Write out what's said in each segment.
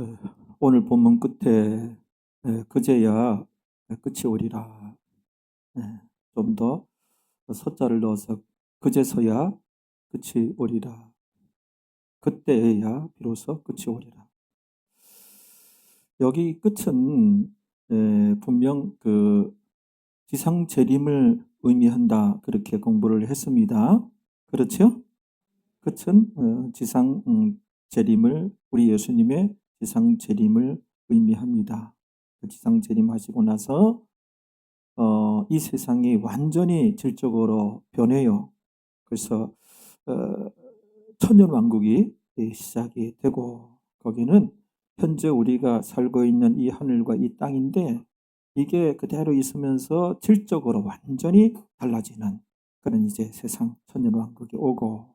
예, 오늘 본문 끝에 그제야 끝이 오리라. 좀 더 서자를 넣어서 그제서야 끝이 오리라. 그때야 비로소 끝이 오리라. 여기 끝은 분명 그 지상 재림을 의미한다, 그렇게 공부를 했습니다. 그렇죠? 끝은 지상 재림을, 우리 예수님의 지상 재림을 의미합니다. 그 지상 재림하시고 나서 이 세상이 완전히 질적으로 변해요. 그래서 어, 천년왕국이 시작이 되고, 거기는 현재 우리가 살고 있는 이 하늘과 이 땅인데, 이게 그대로 있으면서 질적으로 완전히 달라지는 그런 이제 세상 천년왕국이 오고,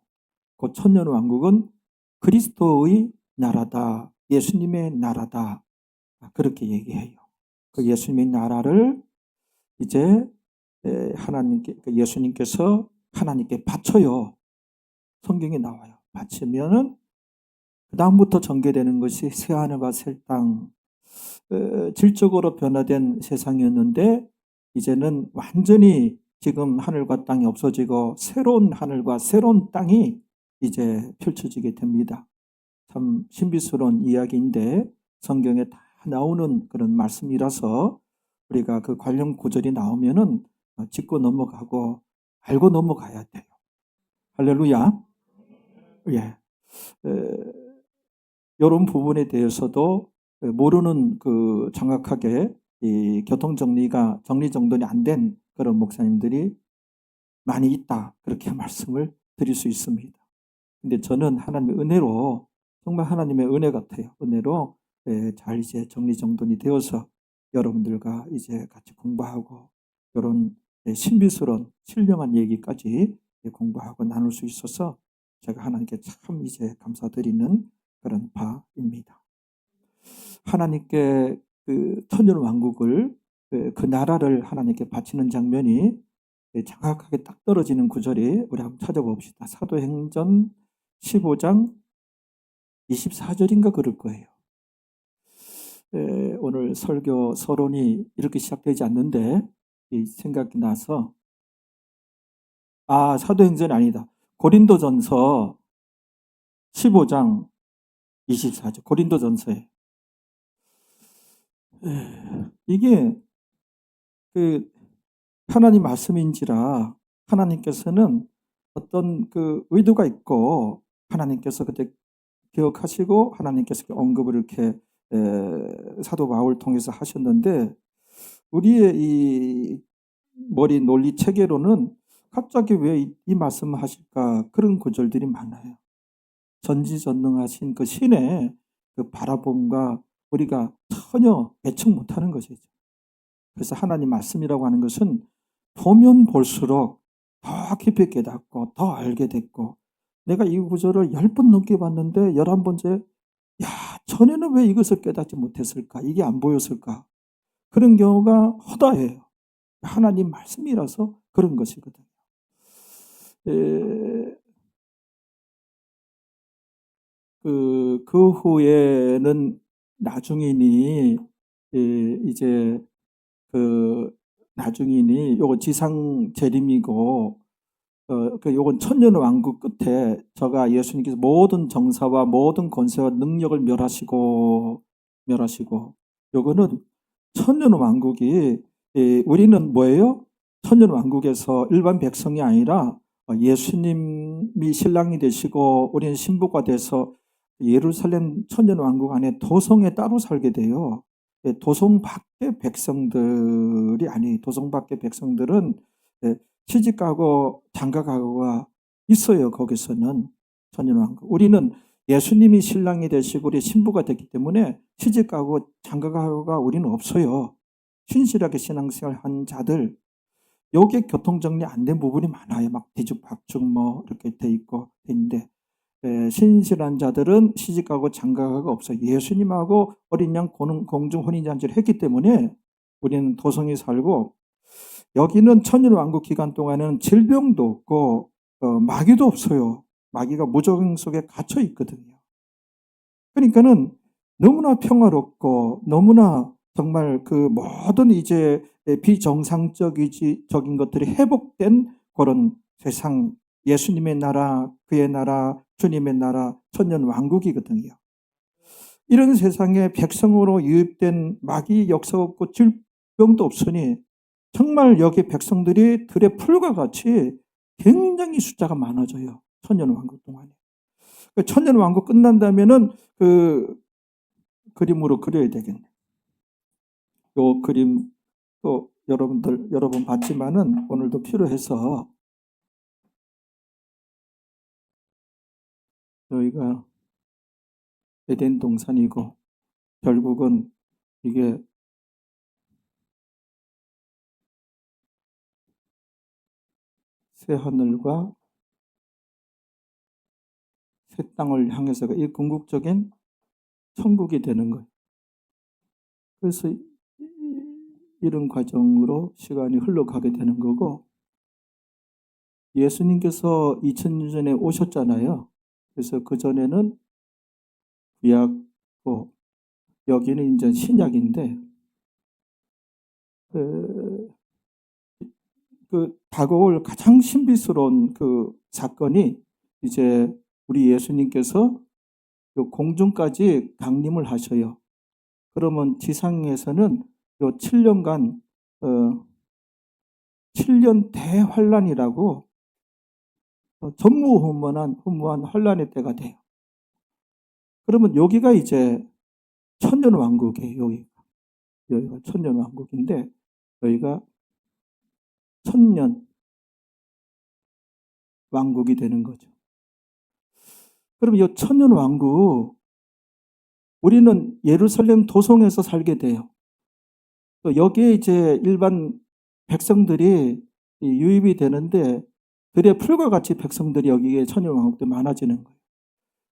그 천년왕국은 그리스도의 나라다, 예수님의 나라다, 그렇게 얘기해요. 그 예수님의 나라를 이제 예수님께서 하나님께 바쳐요. 성경에 나와요. 바치면은 그 다음부터 전개되는 것이 새하늘과 새 땅, 질적으로 변화된 세상이었는데, 이제는 완전히 지금 하늘과 땅이 없어지고 새로운 하늘과 새로운 땅이 이제 펼쳐지게 됩니다. 참 신비스러운 이야기인데 성경에 다 나오는 그런 말씀이라서 우리가 그 관련 구절이 나오면은 짚고 넘어가고 알고 넘어가야 돼요. 할렐루야. 예. 이런 부분에 대해서도 모르는 그 정확하게 이 교통 정리정돈이 안 된 그런 목사님들이 많이 있다, 그렇게 말씀을 드릴 수 있습니다. 근데 저는 하나님의 은혜로, 정말 하나님의 은혜 같아요. 은혜로 잘 이제 정리정돈이 되어서 여러분들과 이제 같이 공부하고 이런 신비스러운 신령한 얘기까지 공부하고 나눌 수 있어서 제가 하나님께 참 이제 감사드리는 그런 바입니다. 하나님께 그 천년왕국을, 그 나라를 하나님께 바치는 장면이 정확하게 딱 떨어지는 구절이, 우리 한번 찾아봅시다. 사도행전 15장 24절인가 그럴 거예요. 오늘 설교 서론이 이렇게 시작되지 않는데 이 생각이 나서, 사도행전이 아니다. 고린도전서 15장 24절. 고린도전서에 이게 그 하나님 말씀인지라, 하나님께서는 어떤 그 의도가 있고, 하나님께서 그때 기억하시고 하나님께서 언급을 이렇게 사도 바울 통해서 하셨는데, 우리의 이 머리 논리 체계로는 갑자기 왜 이 말씀을 하실까, 그런 구절들이 많아요. 전지전능하신 그 신의 그 바라봄과 우리가 전혀 예측 못하는 것이죠. 그래서 하나님 말씀이라고 하는 것은 보면 볼수록 더 깊이 깨닫고 더 알게 됐고, 내가 이 구절을 10번 넘게 봤는데 11번째, 야, 전에는 왜 이것을 깨닫지 못했을까? 이게 안 보였을까? 그런 경우가 허다해요. 하나님 말씀이라서 그런 것이거든요. 그 후에는 나중이니, 이제 그 나중이니 요거 지상 재림이고, 요건 천년왕국 끝에 저가 예수님께서 모든 정사와 모든 권세와 능력을 멸하시고, 요거는 천년왕국이, 우리는 뭐예요? 천년왕국에서 일반 백성이 아니라 예수님이 신랑이 되시고 우리는 신부가 돼서 예루살렘 천년왕국 안에 도성에 따로 살게 돼요. 도성 밖의 백성들이 아니, 도성 밖의 백성들은 시집가고 장가가고가 있어요. 거기서는 천년왕국. 우리는 예수님이 신랑이 되시고 우리 신부가 됐기 때문에 시집가고 장가가고가 우리는 없어요. 신실하게 신앙생활 한 자들, 요게 교통정리 안 된 부분이 많아요. 막 뒤죽박죽 뭐 이렇게 돼 있고 있는데, 신실한 자들은 시집가고 장가가가 없어요. 예수님하고 어린 양 공중 혼인잔치를 했기 때문에 우리는 도성에 살고, 여기는 천년왕국 기간 동안에는 질병도 없고 마귀도 없어요. 마귀가 무적응 속에 갇혀 있거든요. 그러니까는 너무나 평화롭고 너무나 정말 그 모든 이제 비정상적인 것들이 회복된 그런 세상, 예수님의 나라, 그의 나라, 주님의 나라, 천년 왕국이거든요. 이런 세상에 백성으로 유입된 마귀 역사 없고 질병도 없으니 정말 여기 백성들이 들의 풀과 같이 굉장히 숫자가 많아져요. 천년 왕국 동안에. 천년 왕국 끝난다면은 그 그림으로 그려야 되겠네. 요 그림 또 여러 번 봤지만은 오늘도 필요해서 여기가 에덴 동산이고 결국은 이게 새 하늘과 새 땅을 향해서가 이 궁극적인 천국이 되는 거예요. 그래서 이런 과정으로 시간이 흘러가게 되는 거고, 예수님께서 2000년 전에 오셨잖아요. 그래서 그 전에는 구약고 여기는 이제 신약인데 그 다가올 가장 신비스러운 그 사건이 이제 우리 예수님께서 공중까지 강림을 하셔요. 그러면 지상에서는 요 7년간 7년 대환란이라고 전무후무한 환란의 때가 돼요. 그러면 여기가 이제 천년 왕국이에요. 여기가 천년 왕국인데 여기가 천년 왕국이 되는 거죠. 그러면 이 천년 왕국, 우리는 예루살렘 도성에서 살게 돼요. 또 여기에 이제 일반 백성들이 유입이 되는데 들의 풀과 같이 백성들이 여기에 천년 왕국 때 많아지는 거예요.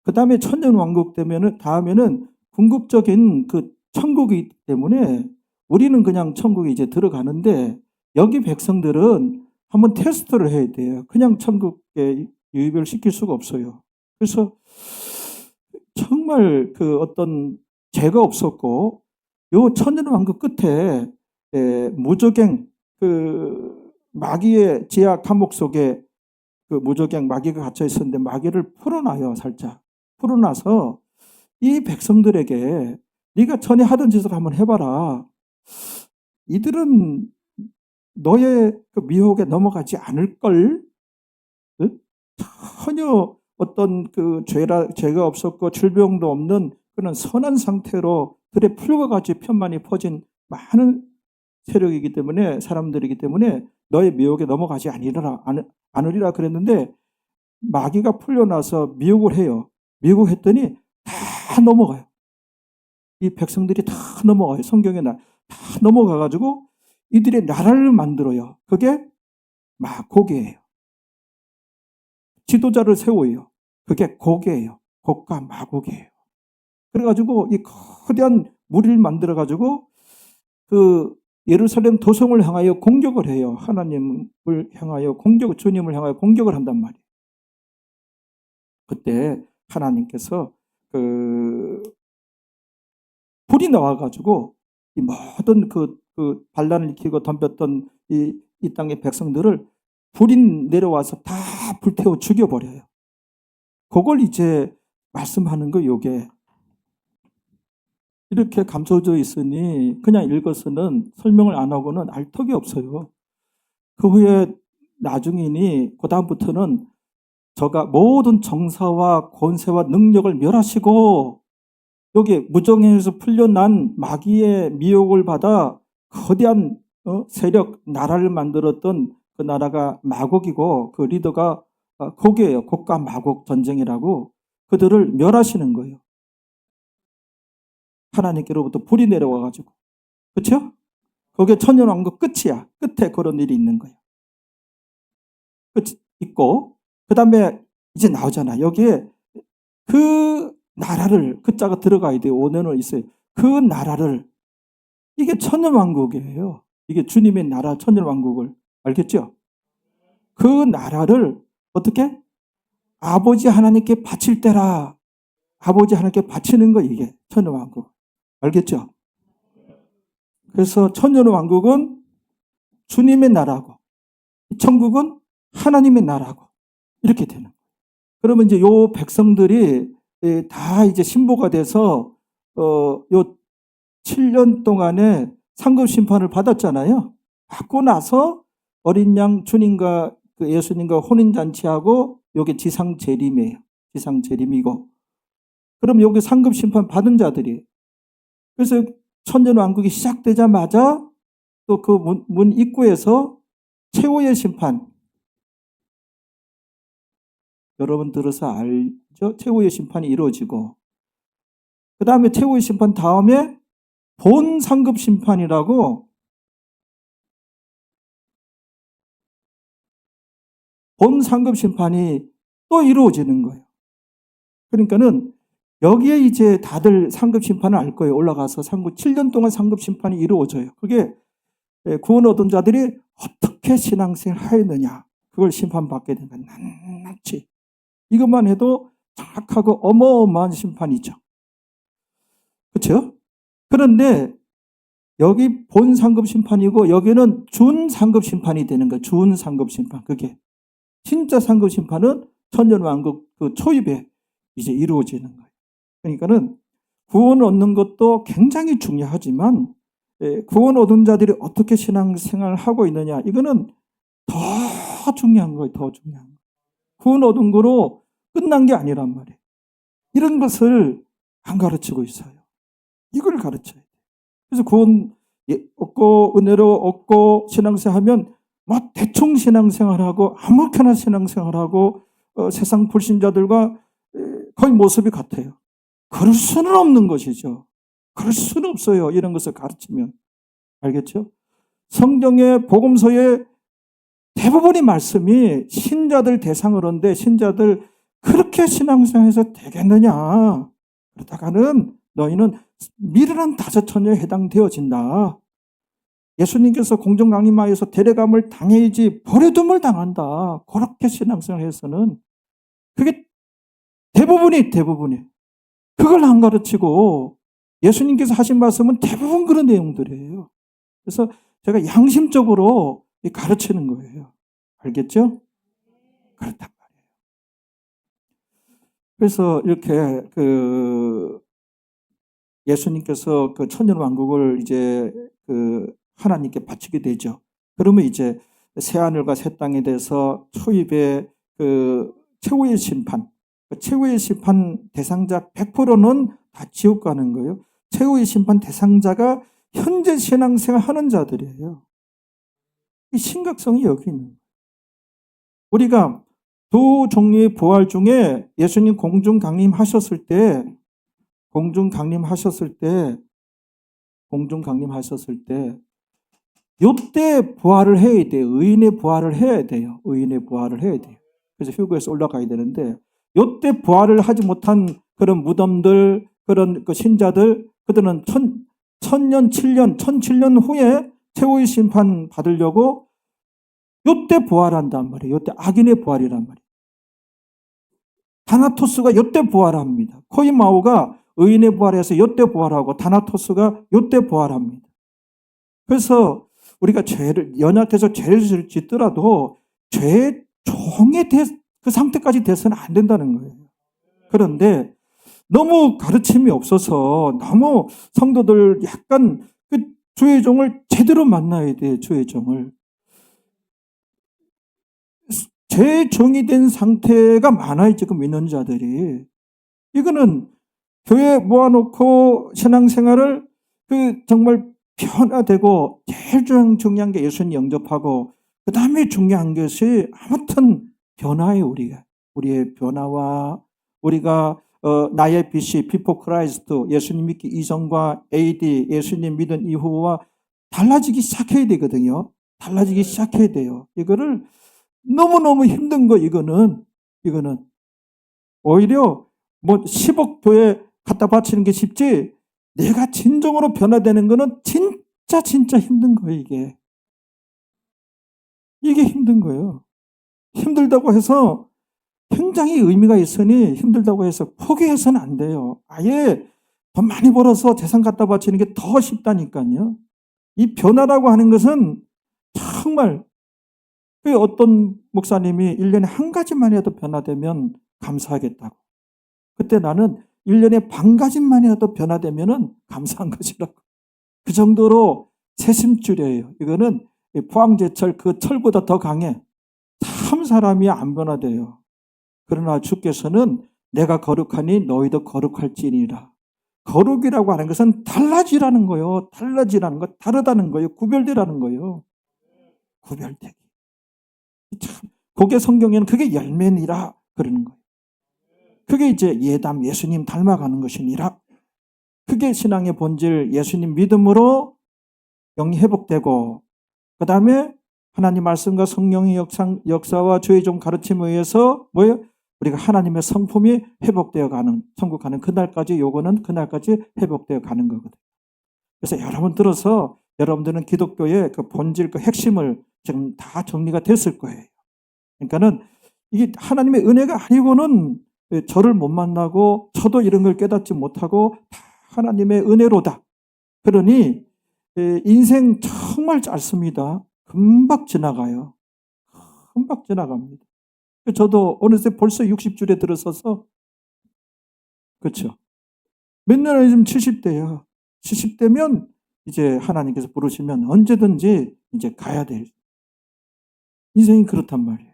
그 다음에 천년 왕국 다음에는 궁극적인 그 천국이기 때문에 우리는 그냥 천국에 이제 들어가는데 여기 백성들은 한번 테스트를 해야 돼요. 그냥 천국에 유입을 시킬 수가 없어요. 그래서 정말 그 어떤 죄가 없었고 요 천년 왕국 끝에 무저갱 그 마귀의 지하 감옥 속에 그 무저갱 마귀가 갇혀 있었는데 마귀를 풀어놔요. 살짝 풀어놔서 이 백성들에게 네가 전에 하던 짓을 한번 해봐라. 이들은 너의 그 미혹에 넘어가지 않을걸? 전혀 어떤 그 죄가 없었고 질병도 없는 그런 선한 상태로 들의 풀과 같이 편만이 퍼진 많은 세력이기 때문에, 사람들이기 때문에 너의 미혹에 넘어가지 않으리라 그랬는데 마귀가 풀려나서 미혹을 해요. 미혹했더니 다 넘어가요. 이 백성들이 다 넘어가요. 성경에 다 넘어가가지고 이들의 나라를 만들어요. 그게 마곡이에요. 지도자를 세워요. 그게 곡이에요. 곡과 마곡이에요. 그래가지고 이 거대한 무리를 만들어가지고 그 예루살렘 도성을 향하여 공격을 해요. 하나님을 향하여 주님을 향하여 공격을 한단 말이에요. 그때 하나님께서 그 불이 나와가지고 이 모든 그 반란을 일으키고 덤볐던 이 땅의 백성들을 불이 내려와서 다 불태워 죽여버려요. 그걸 이제 말씀하는 거 요게. 이렇게 감춰져 있으니 그냥 읽어서는 설명을 안 하고는 알 턱이 없어요. 그 후에 나중이니 그 다음부터는 저가 모든 정사와 권세와 능력을 멸하시고 여기 무정행에서 풀려난 마귀의 미혹을 받아 거대한 세력, 나라를 만들었던 그 나라가 마곡이고 그 리더가 곡이에요. 곡과 마곡 전쟁이라고 그들을 멸하시는 거예요. 하나님께로부터 불이 내려와가지고. 그렇죠? 그게 천년왕국 끝이야. 끝에 그런 일이 있는 거예요. 끝 있고 그 다음에 이제 나오잖아. 여기에 그 나라를, 그 자가 들어가야 돼요. 5년을 있어요. 그 나라를, 이게 천년왕국이에요. 이게 주님의 나라 천년왕국을, 알겠죠? 그 나라를 어떻게? 아버지 하나님께 바칠 때라. 아버지 하나님께 바치는 거 이게 천년왕국. 알겠죠? 그래서 천년왕국은 주님의 나라고 천국은 하나님의 나라고 이렇게 되는 거예요. 그러면 이제 요 백성들이 다 이제 신보가 돼서 요 7년 동안에 상급 심판을 받았잖아요. 받고 나서 어린 양 주님과 그 예수님과 혼인잔치하고 요게 지상 재림이에요. 지상 재림이고. 그럼 여기 상급 심판 받은 자들이 그래서 천년왕국이 시작되자마자 또 그 문 입구에서 최후의 심판 여러분 들어서 알죠? 최후의 심판이 이루어지고 그 다음에 최후의 심판 다음에 본 상급 심판이라고 본 상급 심판이 또 이루어지는 거예요. 그러니까는 여기에 이제 다들 상급 심판을 알 거예요. 올라가서 7년 동안 상급 심판이 이루어져요. 그게 구원 얻은 자들이 어떻게 신앙생활을 하였느냐. 그걸 심판받게 되는 거예요. 낱낱이. 이것만 해도 정확하고 어마어마한 심판이죠. 그렇죠? 그런데 여기 본 상급 심판이고 여기는 준 상급 심판이 되는 거예요. 준 상급 심판. 그게 진짜 상급 심판은 천년왕국 그 초입에 이제 이루어지는 거예요. 그러니까는 구원 얻는 것도 굉장히 중요하지만 구원 얻은 자들이 어떻게 신앙생활을 하고 있느냐 이거는 더 중요한 거예요. 더 중요한 거예요. 구원 얻은 거로 끝난 게 아니란 말이에요. 이런 것을 안 가르치고 있어요. 이걸 가르쳐야 돼요. 그래서 구원 얻고 은혜로 얻고 신앙생활하면 뭐 대충 신앙생활하고 아무렇게나 신앙생활하고 세상 불신자들과 거의 모습이 같아요. 그럴 수는 없는 것이죠. 그럴 수는 없어요. 이런 것을 가르치면. 알겠죠? 성경의 복음서의 대부분의 말씀이 신자들 대상으로인데 신자들 그렇게 신앙생활해서 되겠느냐. 그러다가는 너희는 미련한 다섯처녀에 해당되어진다. 예수님께서 공중 강림하여서 데려감을 당해야지 버려둠을 당한다. 그렇게 신앙생활해서는 그게 대부분이 그걸 안 가르치고 예수님께서 하신 말씀은 대부분 그런 내용들이에요. 그래서 제가 양심적으로 가르치는 거예요. 알겠죠? 그렇단 말이에요. 그래서 이렇게 예수님께서 그 천년왕국을 이제 하나님께 바치게 되죠. 그러면 이제 새하늘과 새 땅에 대해서 초입의 최후의 심판, 최후의 심판 대상자 100%는 다 지옥 가는 거예요. 최후의 심판 대상자가 현재 신앙생활 하는 자들이에요. 이 심각성이 여기 있는 거예요. 우리가 두 종류의 부활 중에 예수님 공중 강림하셨을 때 요때 부활을 해야 돼요. 의인의 부활을 해야 돼요. 그래서 휴거에서 올라가야 되는데 요때 부활을 하지 못한 그런 무덤들, 그런 신자들, 그들은 1007년 후에 최후의 심판 받으려고 요때 부활한단 말이에요. 요때 악인의 부활이란 말이에요. 다나토스가 요때 부활합니다. 코이마오가 의인의 부활에서 요때 부활하고 다나토스가 요때 부활합니다. 그래서 우리가 연약해서 죄를 짓더라도 죄의 종이 그 상태까지 돼서는 안 된다는 거예요. 그런데 너무 가르침이 없어서 너무 성도들 약간 그 주의 종을 제대로 만나야 돼요. 주의 종을. 죄의 종이 된 상태가 많아요. 지금 믿는 자들이. 이거는 교회 모아놓고 신앙생활을 정말 변화되고 제일 중요한 게 예수님 영접하고 그 다음에 중요한 것이 아무튼 변화예요. 우리의 변화와 우리가 나의 빛이 before Christ 예수님 믿기 이전과 AD 예수님 믿은 이후와 달라지기 시작해야 되거든요. 달라지기 시작해야 돼요. 이거를 너무너무 힘든 거 이거는 오히려 뭐 10억 교회 갖다 바치는 게 쉽지 내가 진정으로 변화되는 거는 진짜 힘든 거예요. 이게 힘든 거예요. 힘들다고 해서 굉장히 의미가 있으니 힘들다고 해서 포기해서는 안 돼요. 아예 돈 많이 벌어서 재산 갖다 바치는 게 더 쉽다니까요. 이 변화라고 하는 것은 정말 그 어떤 목사님이 1년에 한 가지만이라도 변화되면 감사하겠다고. 그때 나는 1년에 반 가지만이라도 변화되면 감사한 것이라고. 그 정도로 새심줄이에요. 이거는 포항제철 그 철보다 더 강해. 참 사람이 안 변화돼요. 그러나 주께서는 내가 거룩하니 너희도 거룩할지니라. 거룩이라고 하는 것은 달라지라는 거예요. 달라지라는 것, 다르다는 거예요. 구별되라는 거예요. 구별되기. 참, 그게 성경에는 그게 열매니라 그러는 거예요. 그게 이제 예담 예수님 닮아가는 것이니라. 그게 신앙의 본질 예수님 믿음으로 영이 회복되고 그 다음에 하나님 말씀과 성령의 역사와 주의 종 가르침에 의해서 뭐예요? 우리가 하나님의 성품이 회복되어 가는, 천국하는 그날까지 요거는 그날까지 회복되어 가는 거거든요. 그래서 여러분 들어서 여러분들은 기독교의 그 본질, 그 핵심을 지금 다 정리가 됐을 거예요. 그러니까는 이게 하나님의 은혜가 아니고는 저를 못 만나고 저도 이런 걸 깨닫지 못하고 다 하나님의 은혜로다. 그러니 인생 정말 짧습니다. 금방 지나가요. 금방 지나갑니다. 저도 어느새 벌써 60줄에 들어서서 그렇죠. 몇 년에 지금 70대야. 70대면 이제 하나님께서 부르시면 언제든지 이제 가야 될 인생이 그렇단 말이에요.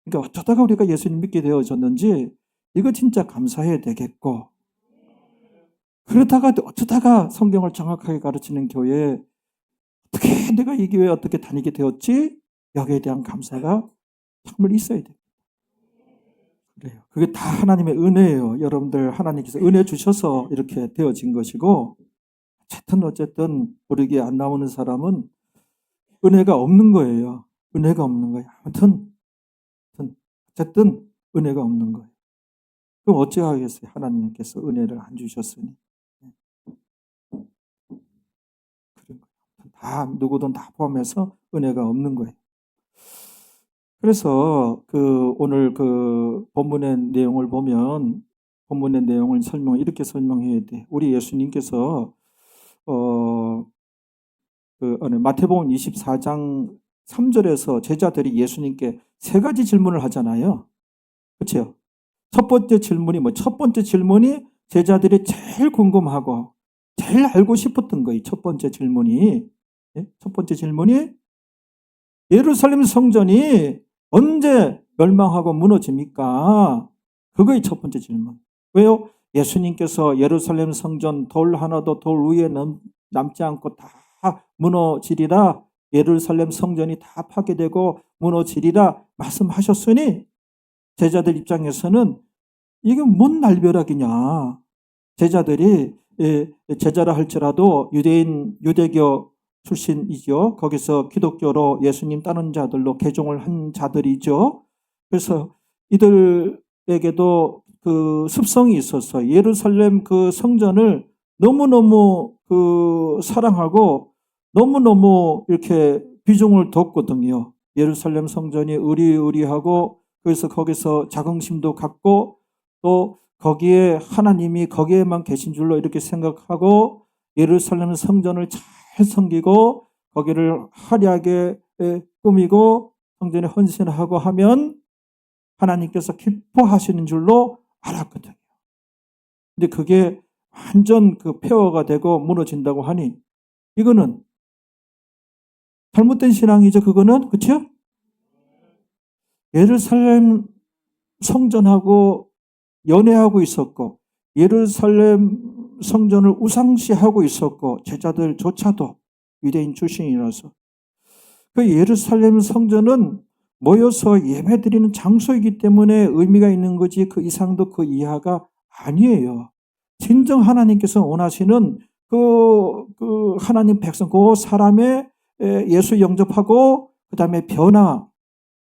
그러니까 어쩌다가 우리가 예수님 믿게 되어졌는지 이거 진짜 감사해야 되겠고 그러다가 어쩌다가 성경을 정확하게 가르치는 교회에 어떻게 내가 이 교회에 어떻게 다니게 되었지? 여기에 대한 감사가 정말 있어야 돼요. 그래요. 그게 다 하나님의 은혜예요. 여러분들 하나님께서 은혜 주셔서 이렇게 되어진 것이고 어쨌든 우리에게 안 나오는 사람은 은혜가 없는 거예요. 은혜가 없는 거예요. 아무튼 어쨌든 은혜가 없는 거예요. 그럼 어찌하겠어요? 하나님께서 은혜를 안 주셨으니. 그런 거예요. 다 누구든 다 포함해서 은혜가 없는 거예요. 그래서 오늘 본문의 내용을 보면 본문의 내용을 이렇게 설명해야 돼. 우리 예수님께서 마태복음 24장 3절에서 제자들이 예수님께 세 가지 질문을 하잖아요. 그렇죠? 첫 번째 질문이 제자들이 제일 궁금하고 제일 알고 싶었던 거예요. 첫 번째 질문이 예루살렘 성전이 언제 멸망하고 무너집니까? 그거의 첫 번째 질문. 왜요? 예수님께서 예루살렘 성전 돌 하나도 돌 위에 남지 않고 다 무너지리라, 예루살렘 성전이 다 파괴되고 무너지리라 말씀하셨으니 제자들 입장에서는 이게 뭔 날벼락이냐. 제자들이 제자라 할지라도 유대교 출신이죠. 거기서 기독교로 예수님 따르는 자들로 개종을 한 자들이죠. 그래서 이들에게도 그 습성이 있어서 예루살렘 그 성전을 너무너무 사랑하고 너무너무 이렇게 비중을 뒀거든요. 예루살렘 성전이 의리의리하고 그래서 거기서 자긍심도 갖고 또 거기에 하나님이 거기에만 계신 줄로 이렇게 생각하고 예루살렘 성전을 잘 섬기고 거기를 화려하게 꾸미고 성전에 헌신하고 하면 하나님께서 기뻐하시는 줄로 알았거든요. 근데 그게 완전 폐허가 되고 무너진다고 하니 이거는 잘못된 신앙이죠. 그거는 그렇죠? 예루살렘 성전하고 연애하고 있었고 예루살렘 성전을 우상시하고 있었고 제자들조차도 유대인 출신이라서 그 예루살렘 성전은 모여서 예배드리는 장소이기 때문에 의미가 있는 거지 그 이상도 그 이하가 아니에요. 진정 하나님께서 원하시는 그 하나님 백성 그 사람의 예수 영접하고 그 다음에 변화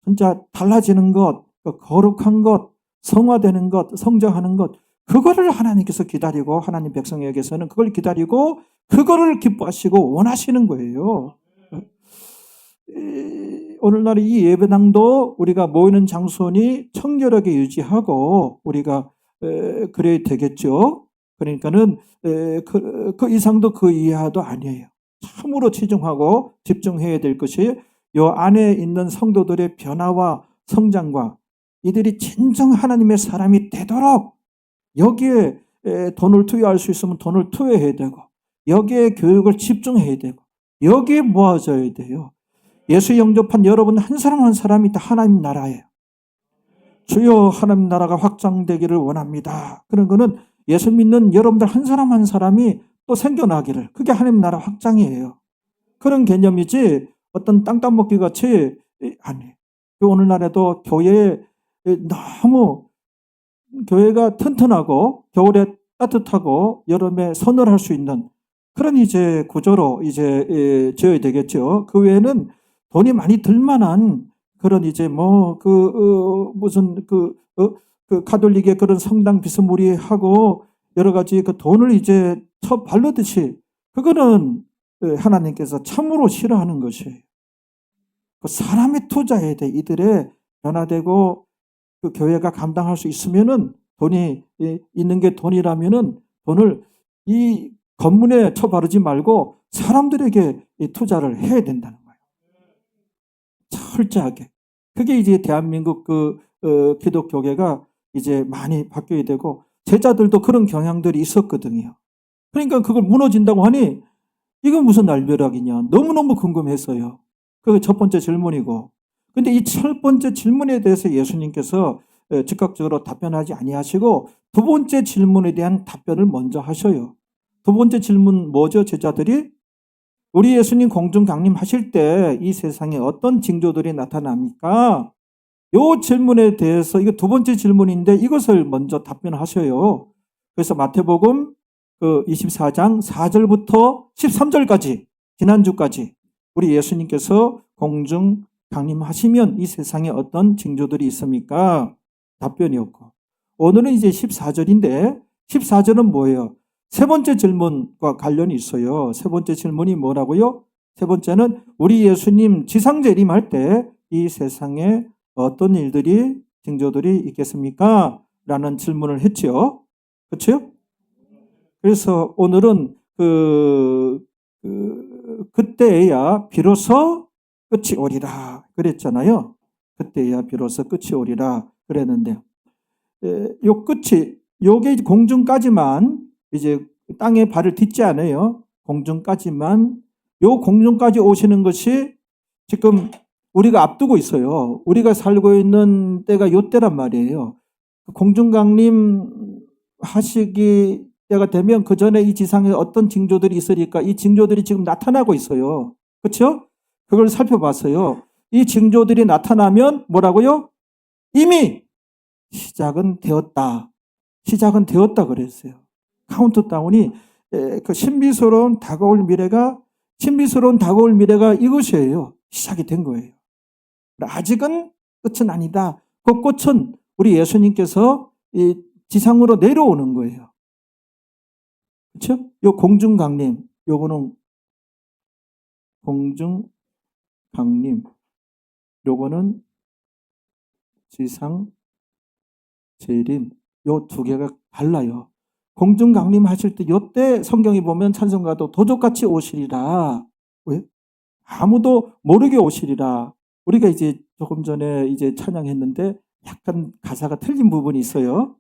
진짜 달라지는 것, 거룩한 것, 성화되는 것, 성장하는 것 그거를 하나님께서 기다리고 하나님 백성에게서는 그걸 기다리고 그거를 기뻐하시고 원하시는 거예요. 오늘날 이 예배당도 우리가 모이는 장소니 청결하게 유지하고 우리가 그래야 되겠죠. 그러니까는 그 이상도 그 이하도 아니에요. 참으로 치중하고 집중해야 될 것이 요 안에 있는 성도들의 변화와 성장과 이들이 진정 하나님의 사람이 되도록 여기에 돈을 투여할 수 있으면 돈을 투여해야 되고 여기에 교육을 집중해야 되고 여기에 모아져야 돼요. 예수 영접한 여러분 한 사람 한 사람이 다 하나님 나라예요. 주여 하나님 나라가 확장되기를 원합니다. 그런 거는 예수 믿는 여러분들 한 사람 한 사람이 또 생겨나기를, 그게 하나님 나라 확장이에요. 그런 개념이지 어떤 땅 따먹기 같이 아니에요. 오늘날에도 교회에 너무 교회가 튼튼하고 겨울에 따뜻하고 여름에 서늘할 수 있는 그런 이제 구조로 이제 지어야 되겠죠. 그 외에는 돈이 많이 들만한 그런 이제 무슨 가톨릭의 그런 성당 비스무리하고 여러 가지 그 돈을 이제 바르듯이 그거는 하나님께서 참으로 싫어하는 것이에요. 그 사람이 투자해야 돼. 이들의 변화되고 그 교회가 감당할 수 있으면은 돈이 있는 게 돈이라면은 돈을 이 건물에 쳐바르지 말고 사람들에게 투자를 해야 된다는 거예요. 철저하게. 그게 이제 대한민국 기독교계가 이제 많이 바뀌어야 되고 제자들도 그런 경향들이 있었거든요. 그러니까 그걸 무너진다고 하니 이건 무슨 날벼락이냐. 너무너무 궁금했어요. 그게 첫 번째 질문이고. 근데 이 첫 번째 질문에 대해서 예수님께서 즉각적으로 답변하지 아니하시고 두 번째 질문에 대한 답변을 먼저 하셔요. 두 번째 질문 뭐죠? 제자들이 우리 예수님 공중 강림하실 때 이 세상에 어떤 징조들이 나타납니까? 이 질문에 대해서 이거 두 번째 질문인데 이것을 먼저 답변하셔요. 그래서 마태복음 24장 4절부터 13절까지 지난주까지 우리 예수님께서 공중 강림하시면 이 세상에 어떤 징조들이 있습니까? 답변이 없고. 오늘은 이제 14절인데 14절은 뭐예요? 세 번째 질문과 관련이 있어요. 세 번째 질문이 뭐라고요? 세 번째는 우리 예수님 지상재림할 때 이 세상에 어떤 일들이 징조들이 있겠습니까? 라는 질문을 했죠. 그렇죠? 그래서 오늘은 그때야 비로소 끝이 오리라 그랬잖아요. 그때야 비로소 끝이 오리라 그랬는데 요 끝이 요게 공중까지만 이제 땅에 발을 딛지 않아요. 공중까지만 요 공중까지 오시는 것이 지금 우리가 앞두고 있어요. 우리가 살고 있는 때가 요 때란 말이에요. 공중강림 하시기 때가 되면 그 전에 이 지상에 어떤 징조들이 있으니까 이 징조들이 지금 나타나고 있어요. 그렇죠? 그걸 살펴봤어요. 이 징조들이 나타나면 뭐라고요? 이미 시작은 되었다. 시작은 되었다 그랬어요. 카운트다운이 그 신비스러운 다가올 미래가 이것이에요. 시작이 된 거예요. 아직은 끝은 아니다. 그 꽃은 우리 예수님께서 이 지상으로 내려오는 거예요. 그렇죠? 요 공중강림, 요거는 공중강림, 요거는 지상재림, 요 두 개가 달라요. 공중강림 하실 때 요때 성경에 보면 찬송가도 도적같이 오시리라. 왜? 아무도 모르게 오시리라. 우리가 이제 조금 전에 이제 찬양했는데 약간 가사가 틀린 부분이 있어요.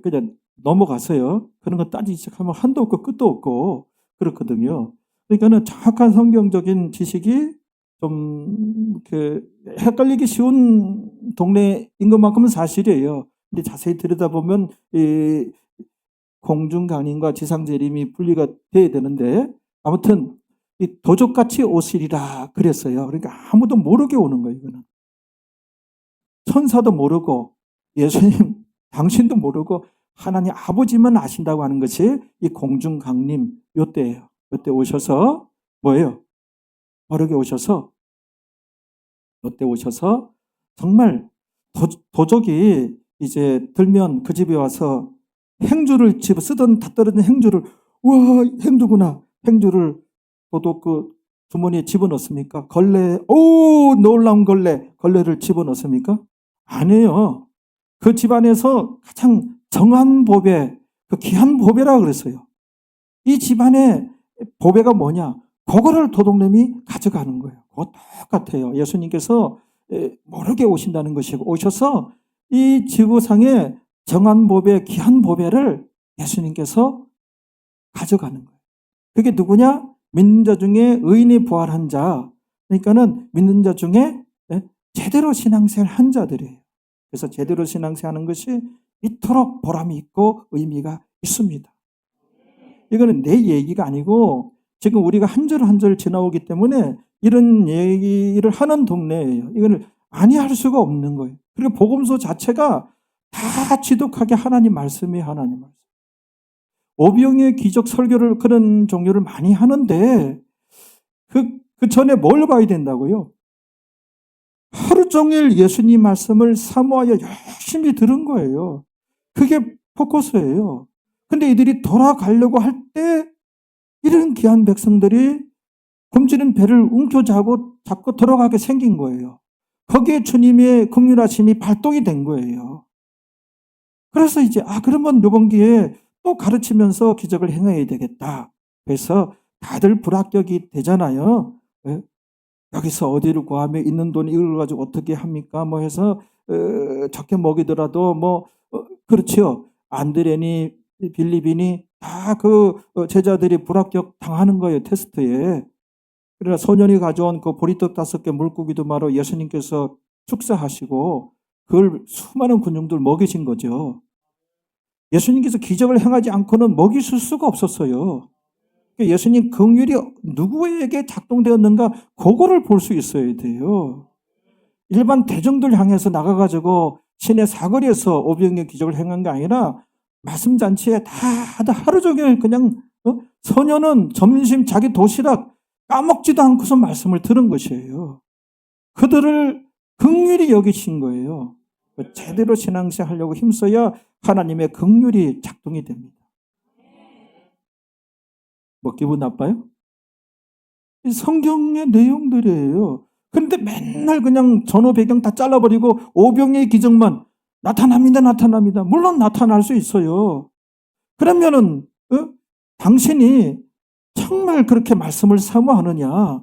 그냥 넘어갔어요. 그런 거 따지기 시작하면 한도 없고 끝도 없고 그렇거든요. 그러니까는 정확한 성경적인 지식이 좀 이렇게 헷갈리기 쉬운 동네인 것만큼은 사실이에요. 근데 자세히 들여다보면 이 공중강림과 지상재림이 분리가 돼야 되는데 아무튼 이 도적같이 오시리라 그랬어요. 그러니까 아무도 모르게 오는 거예요. 이거는 천사도 모르고 예수님 당신도 모르고 하나님 아버지만 아신다고 하는 것이 이 공중강림 요때예요. 요때 오셔서 뭐예요? 빠르게 오셔서 요때 오셔서 정말 도적이 이제 들면 그 집에 와서 행주를 집에 쓰던 다 떨어진 행주를 우와 행주구나. 행주를 도둑 주머니에 집어넣습니까? 놀라운 걸레를 집어넣습니까? 아니에요. 그 집안에서 가장 정한 보배, 그 귀한 보배라 그랬어요. 이 집안의 보배가 뭐냐? 그거를 도둑놈이 가져가는 거예요. 그거 똑같아요. 예수님께서 모르게 오신다는 것이고, 오셔서 이 지구상의 정한 보배, 귀한 보배를 예수님께서 가져가는 거예요. 그게 누구냐? 믿는 자 중에 의인이 부활한 자. 그러니까는 믿는 자 중에 제대로 신앙생활 한 자들이에요. 그래서 제대로 신앙생활하는 것이 이토록 보람이 있고 의미가 있습니다. 이거는 내 얘기가 아니고 지금 우리가 한 절 한 절 지나오기 때문에 이런 얘기를 하는 동네예요. 이거는 아니할 수가 없는 거예요. 그리고 복음서 자체가 다 지독하게 하나님 말씀이 하나님 말씀. 오병이의 기적 설교를 그런 종류를 많이 하는데 그 전에 뭘 봐야 된다고요? 하루 종일 예수님 말씀을 사모하여 열심히 들은 거예요. 그게 포커스예요. 근데 이들이 돌아가려고 할 때 이런 귀한 백성들이 굶주린 배를 움켜잡고 자꾸 들어가게 생긴 거예요. 거기에 주님의 긍휼하심이 발동이 된 거예요. 그래서 이제 그러면 이번 기회에 또 가르치면서 기적을 행해야 되겠다. 그래서 다들 불합격이 되잖아요. 여기서 어디를 구하며 있는 돈 이걸 가지고 어떻게 합니까? 뭐 해서 적게 먹이더라도 그렇죠. 안드레니 빌립이니 다 그 제자들이 불합격 당하는 거예요. 테스트에. 그러나 소년이 가져온 그 보리떡 5개 물고기도 바로 예수님께서 축사하시고 그걸 수많은 군중들 먹이신 거죠. 예수님께서 기적을 행하지 않고는 먹이실 수가 없었어요. 예수님 긍휼이 누구에게 작동되었는가 그거를 볼 수 있어야 돼요. 일반 대중들 향해서 나가가지고 시내 사거리에서 오병이의 기적을 행한 게 아니라 말씀잔치에 다 하루 종일 그냥 소년은 점심 자기 도시락 까먹지도 않고서 말씀을 들은 것이에요. 그들을 긍휼히 여기신 거예요. 제대로 신앙생활 하려고 힘써야 하나님의 긍휼이 작동이 됩니다. 뭐 기분 나빠요? 이 성경의 내용들이에요. 그런데 맨날 그냥 전후 배경 다 잘라버리고 오병이의 기적만 나타납니다. 물론 나타날 수 있어요. 그러면은 당신이 정말 그렇게 말씀을 사모하느냐?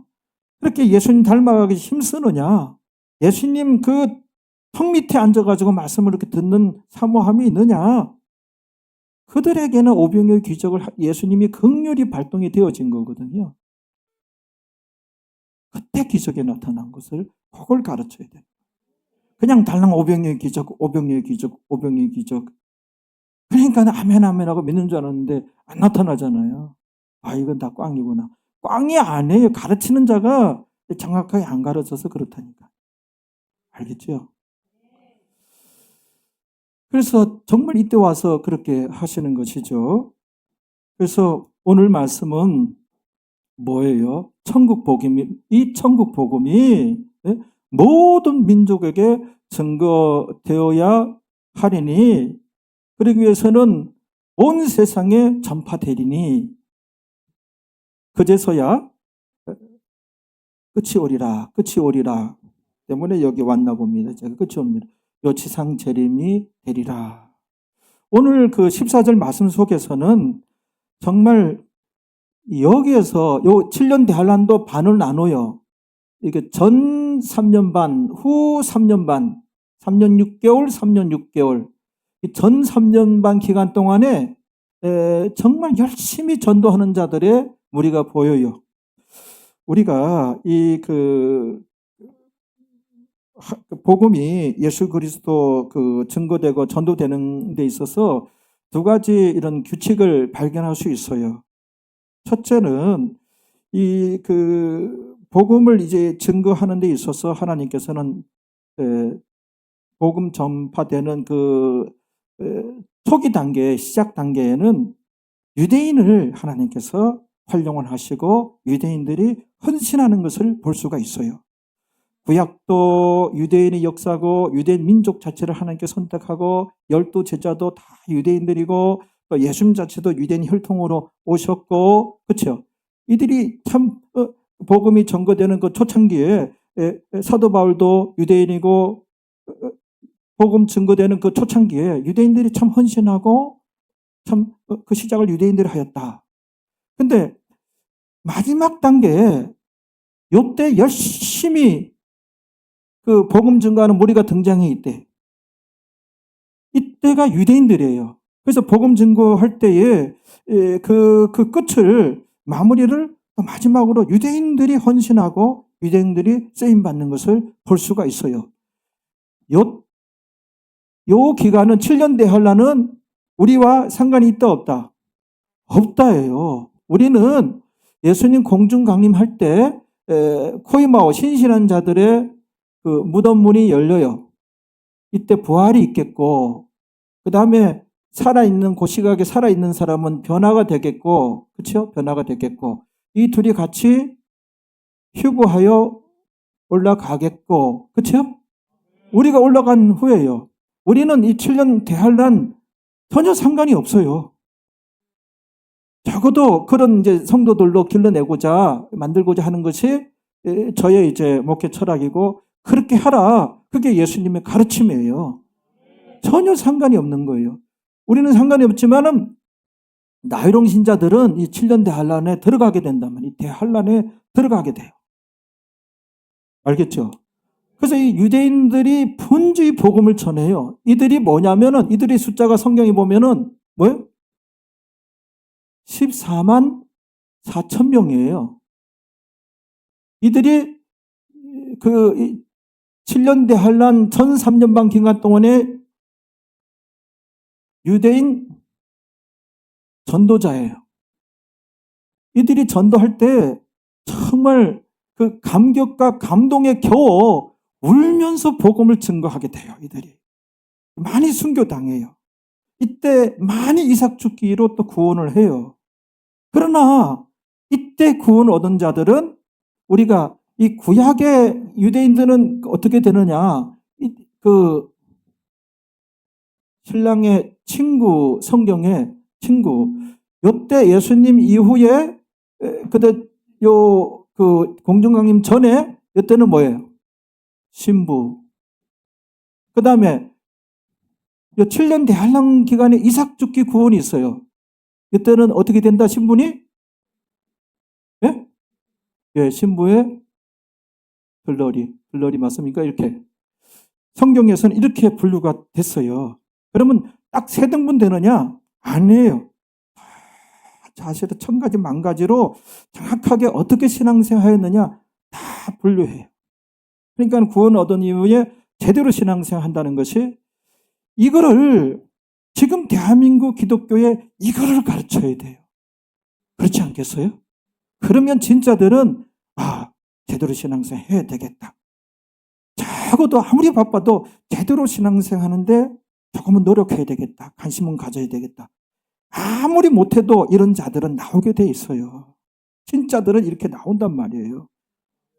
그렇게 예수님 닮아가기 힘쓰느냐? 예수님 그 턱 밑에 앉아가지고 말씀을 이렇게 듣는 사모함이 있느냐? 그들에게는 오병이의 기적을 예수님이 긍휼히 발동이 되어진 거거든요. 그때 기적에 나타난 것을 그걸 가르쳐야 돼요. 그냥 달랑 오병이의 기적. 그러니까 아멘 하고 믿는 줄 알았는데 안 나타나잖아요. 이건 다 꽝이구나. 꽝이 아니에요. 가르치는 자가 정확하게 안 가르쳐서 그렇다니까. 알겠죠? 그래서 정말 이때 와서 그렇게 하시는 것이죠. 그래서 오늘 말씀은 뭐예요? 이 천국 복음이 모든 민족에게 증거되어야 하리니, 그러기 위해서는 온 세상에 전파되리니 그제서야 끝이 오리라 때문에 여기 왔나 봅니다. 제가 끝이 옵니다. 요치상 재림이 되리라. 오늘 그 14절 말씀 속에서는 정말 여기에서 요 7년 대환란도 반을 나눠요. 이게 전 3년 반, 후 3년 반, 3년 6개월, 3년 6개월. 전 3년 반 기간 동안에 정말 열심히 전도하는 자들의 무리가 보여요. 우리가 복음이 예수 그리스도 증거되고 전도되는 데 있어서 두 가지 이런 규칙을 발견할 수 있어요. 첫째는 복음을 이제 증거하는 데 있어서 하나님께서는 복음 전파되는 초기 단계, 시작 단계에는 유대인을 하나님께서 활용을 하시고 유대인들이 헌신하는 것을 볼 수가 있어요. 구약도 유대인의 역사고 유대인 민족 자체를 하나님께 선택하고 12 제자도 다 유대인들이고 또 예수님 자체도 유대인 혈통으로 오셨고, 그렇죠? 이들이 참 복음이 전거되는 그 초창기에 사도 바울도 유대인이고 복음 증거되는 그 초창기에 유대인들이 참 헌신하고 참 그 시작을 유대인들이 하였다. 근데 마지막 단계에 요때 열심히 그 복음 증거하는 무리가 등장해 있대. 이때가 유대인들이에요. 그래서 복음 증거할 때에 그 끝을 마무리를 마지막으로 유대인들이 헌신하고 유대인들이 쓰임 받는 것을 볼 수가 있어요. 요 기간은 7년 대환란은 우리와 상관이 있다 없다? 없다예요. 우리는 예수님 공중 강림할 때 코이마오 신실한 자들의 그 무덤 문이 열려요. 이때 부활이 있겠고, 그 다음에 살아있는, 그 시각에 살아있는 사람은 변화가 되겠고, 그렇죠? 변화가 되겠고, 이 둘이 같이 휴거하여 올라가겠고, 그렇죠? 우리가 올라간 후에요. 우리는 이 7년 대환란 전혀 상관이 없어요. 적어도 그런 이제 성도들로 길러내고자 만들고자 하는 것이 저의 이제 목회 철학이고, 그렇게 하라. 그게 예수님의 가르침이에요. 전혀 상관이 없는 거예요. 우리는 상관이 없지만은 나이롱 신자들은 이 7년 대환란에 들어가게 된다면 이 대환란에 들어가게 돼요. 알겠죠? 그래서 이 유대인들이 분주히 복음을 전해요. 이들이 뭐냐면은 이들의 숫자가 성경에 보면은 뭐예요? 14만 4천 명이에요. 이들이 그 7년 대환란 전 3년반 기간 동안에 유대인 전도자예요. 이들이 전도할 때 정말 그 감격과 감동에 겨워 울면서 복음을 증거하게 돼요. 이들이 많이 순교당해요. 이때 많이 이삭 죽기로 또 구원을 해요. 그러나 이때 구원 얻은 자들은 우리가 이 구약의 유대인들은 어떻게 되느냐? 그 신랑의 친구, 성경의 친구, 요때 예수님 이후에 그때 그 공중강림 전에 요때는 뭐예요? 신부. 그 다음에 요 7년 대환란 기간에 이삭 죽기 구원이 있어요. 이때는 어떻게 된다? 신분이? 예? 예, 신부의 들러리 맞습니까? 이렇게. 성경에서는 이렇게 분류가 됐어요. 그러면 딱 세 등분 되느냐? 아니에요. 사실은 천 가지 만 가지로 정확하게 어떻게 신앙생활 하였느냐 다 분류해요. 그러니까 구원 얻은 이후에 제대로 신앙생활 한다는 것이 이거를 지금 대한민국 기독교에 이거를 가르쳐야 돼요. 그렇지 않겠어요? 그러면 진짜들은 제대로 신앙생활 해야 되겠다. 적어도 아무리 바빠도 제대로 신앙생활 하는데 조금은 노력해야 되겠다. 관심은 가져야 되겠다. 아무리 못해도 이런 자들은 나오게 돼 있어요. 진짜들은 이렇게 나온단 말이에요.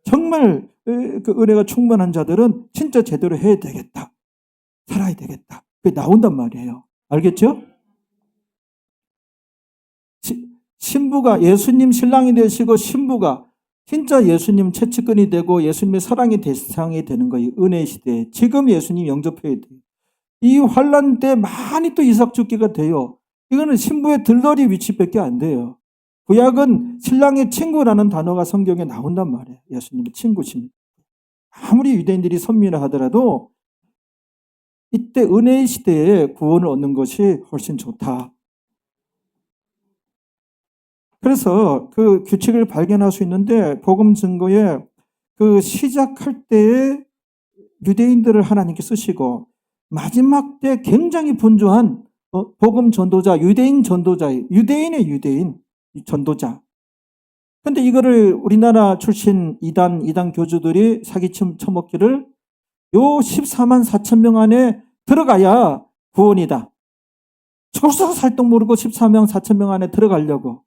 정말 그 은혜가 충만한 자들은 진짜 제대로 해야 되겠다. 살아야 되겠다. 그게 나온단 말이에요. 알겠죠? 신부가 예수님 신랑이 되시고 신부가 진짜 예수님 채찍근이 되고 예수님의 사랑의 대상이 되는 거예요. 은혜의 시대에. 지금 예수님 영접해야 돼요. 이 환란 때 많이 또 이삭 죽기가 돼요. 이거는 신부의 들러리 위치밖에 안 돼요. 구약은 신랑의 친구라는 단어가 성경에 나온단 말이에요. 예수님의 친구신. 아무리 유대인들이 선민을 하더라도 이때 은혜의 시대에 구원을 얻는 것이 훨씬 좋다. 그래서 그 규칙을 발견할 수 있는데 복음 증거에 그 시작할 때에 유대인들을 하나님께 쓰시고 마지막 때 굉장히 분주한 복음 전도자, 유대인 전도자예요. 유대인의 유대인 전도자. 근데 이거를 우리나라 출신 이단 교주들이 사기침 쳐먹기를 요 14만 4천 명 안에 들어가야 구원이다. 죽을수록 살떡 모르고 14만 4천 명 안에 들어가려고.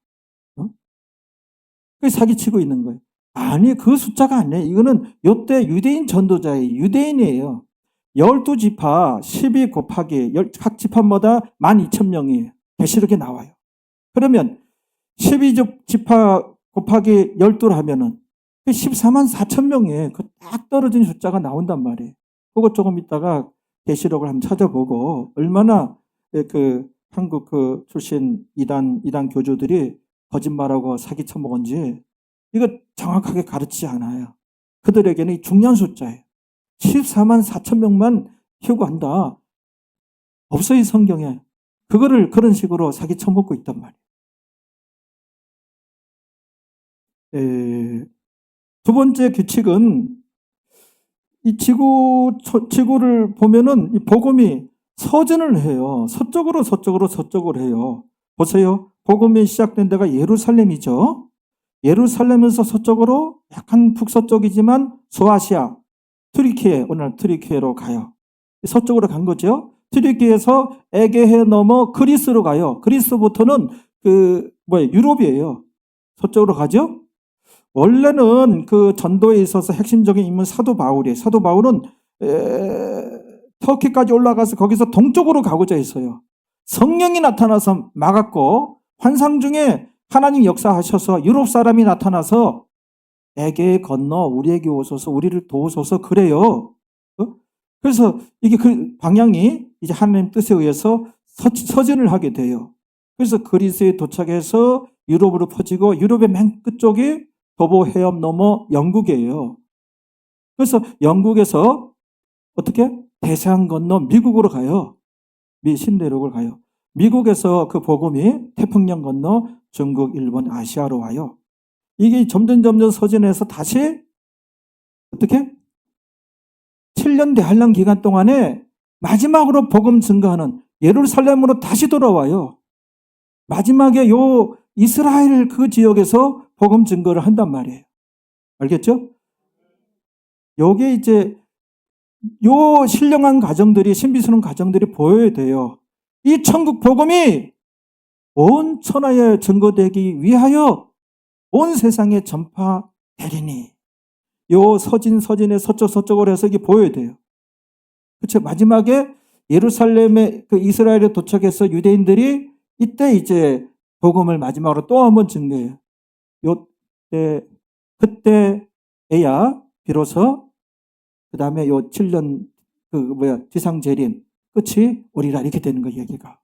그게 사기치고 있는 거예요. 아니, 그 숫자가 아니에요. 이거는 요때 유대인 전도자예요. 유대인이에요. 12지파 12 곱하기 각 지파마다 12,000명이에요. 계시록에 나와요. 그러면 12지파 곱하기 12를 하면은 그 14만 4천 명에 그 딱 떨어진 숫자가 나온단 말이에요. 그거 조금 있다가 계시록을 한번 찾아보고 얼마나 그 한국 그 출신 이단 교주들이 거짓말하고 사기 쳐먹은지 이거 정확하게 가르치지 않아요. 그들에게는 이 중요한 숫자예요. 14만 4천 명만 키우고 한다. 없어요, 이 성경에. 그거를 그런 식으로 사기 쳐먹고 있단 말이에요. 두 번째 규칙은 이 지구를 보면은 이 복음이 서전을 해요. 서쪽으로 해요. 보세요. 복음이 시작된 데가 예루살렘이죠. 예루살렘에서 서쪽으로 약간 북서쪽이지만 소아시아, 트리키에, 오늘 트리키에로 가요. 서쪽으로 간 거죠. 트리키에서 에게해 넘어 그리스로 가요. 그리스부터는 유럽이에요. 서쪽으로 가죠. 원래는 그 전도에 있어서 핵심적인 인물 사도 바울이에요. 사도 바울은 터키까지 올라가서 거기서 동쪽으로 가고자 했어요. 성령이 나타나서 막았고 환상 중에 하나님 역사하셔서 유럽 사람이 나타나서 에게 건너 우리에게 오소서 우리를 도우소서 그래요. 그래서 이게 그 방향이 이제 하나님 뜻에 의해서 서진을 하게 돼요. 그래서 그리스에 도착해서 유럽으로 퍼지고 유럽의 맨 끝쪽이 도보 해협 넘어 영국이에요. 그래서 영국에서 어떻게 대서양 건너 미국으로 가요. 신대륙을 가요. 미국에서 그 복음이 태평양 건너 중국, 일본, 아시아로 와요. 이게 점점 서진해서 다시 어떻게 7년 대환란 기간 동안에 마지막으로 복음 증거하는 예루살렘으로 다시 돌아와요. 마지막에 요 이스라엘 그 지역에서 복음 증거를 한단 말이에요. 알겠죠? 요게 이제 요 신령한 가정들이 신비스러운 가정들이 보여야 돼요. 이 천국 복음이 온 천하에 증거되기 위하여 온 세상에 전파되리니 요 서진의 서쪽으로 해서 이게 보여야 돼요. 그렇죠? 마지막에 예루살렘에 그 이스라엘에 도착해서 유대인들이 이때 이제 복음을 마지막으로 또 한번 증거해요. 그때에야 비로소 그 다음에 요 7년 지상 재림 끝이 오리라 이렇게 되는 거예요, 여기가.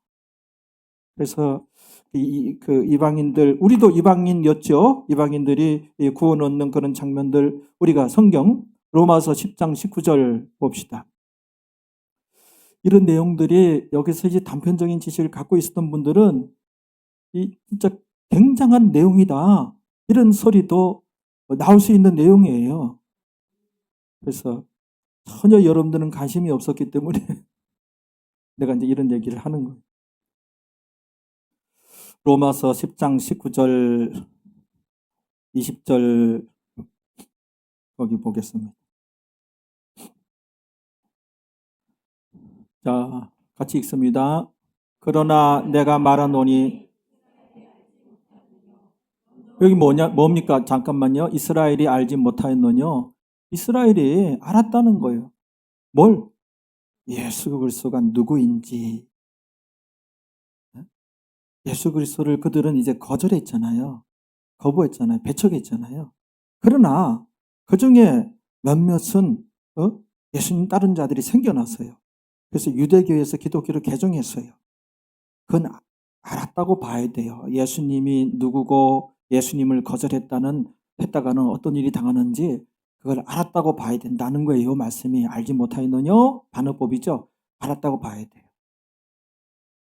그래서 그 이방인들, 우리도 이방인이었죠. 이방인들이 구원 얻는 그런 장면들 우리가 성경 로마서 10장 19절 봅시다. 이런 내용들이 여기서 이제 단편적인 지식을 갖고 있었던 분들은 진짜 굉장한 내용이다. 이런 소리도 나올 수 있는 내용이에요. 그래서 전혀 여러분들은 관심이 없었기 때문에 내가 이제 이런 얘기를 하는 거예요. 로마서 10장 19절 20절 거기 보겠습니다. 자, 같이 읽습니다. 그러나 내가 말하노니 여기 뭡니까? 잠깐만요. 이스라엘이 알지 못하였느뇨. 이스라엘이 알았다는 거예요. 뭘? 예수 그리스도가 누구인지. 예수 그리스도를 그들은 이제 거절했잖아요. 거부했잖아요. 배척했잖아요. 그러나 그 중에 몇몇은 예수님 따른 자들이 생겨났어요. 그래서 유대교에서 기독교를 개종했어요. 그건 알았다고 봐야 돼요. 예수님이 누구고 예수님을 했다가는 어떤 일이 당하는지 그걸 알았다고 봐야 된다는 거예요. 말씀이 알지 못하였느냐? 반어법이죠. 알았다고 봐야 돼요.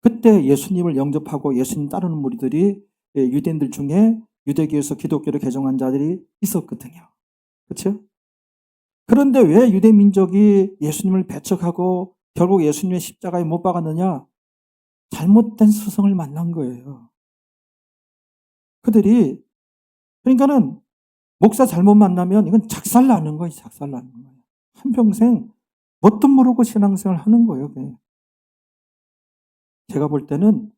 그때 예수님을 영접하고 예수님 따르는 무리들이 유대인들 중에 유대교에서 기독교를 개종한 자들이 있었거든요. 그렇죠? 그런데 왜 유대 민족이 예수님을 배척하고 결국 예수님의 십자가에 못 박았느냐? 잘못된 스승을 만난 거예요. 그들이 그러니까는 목사 잘못 만나면 이건 작살나는 거예요. 작살나는 거예요. 한평생 뭣도 모르고 신앙생활 하는 거예요. 제가 볼 때는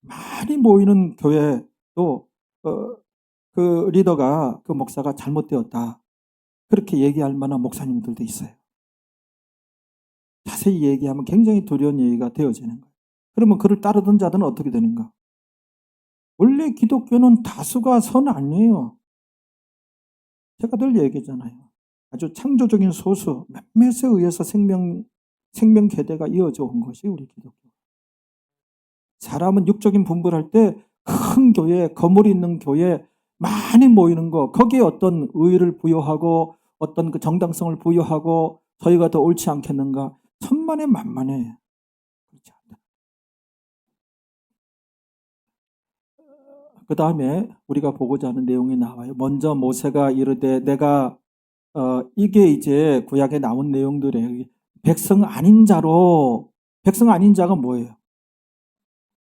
많이 모이는 교회도 그 리더가 그 목사가 잘못되었다. 그렇게 얘기할 만한 목사님들도 있어요. 자세히 얘기하면 굉장히 두려운 얘기가 되어지는 거예요. 그러면 그를 따르던 자들은 어떻게 되는가? 원래 기독교는 다수가 선 아니에요. 제가 늘 얘기하잖아요. 아주 창조적인 소수 몇몇에 의해서 생명 계대가 이어져 온 것이 우리 기독교. 사람은 육적인 분별할 때 큰 교회, 건물이 있는 교회 많이 모이는 거, 거기에 어떤 의의를 부여하고 어떤 그 정당성을 부여하고 저희가 더 옳지 않겠는가? 천만에 만만해. 그렇지 않다. 그 다음에 우리가 보고자 하는 내용이 나와요. 먼저 모세가 이르되 내가 이게 이제 구약에 나온 내용들이에요. 백성 아닌 자가 뭐예요?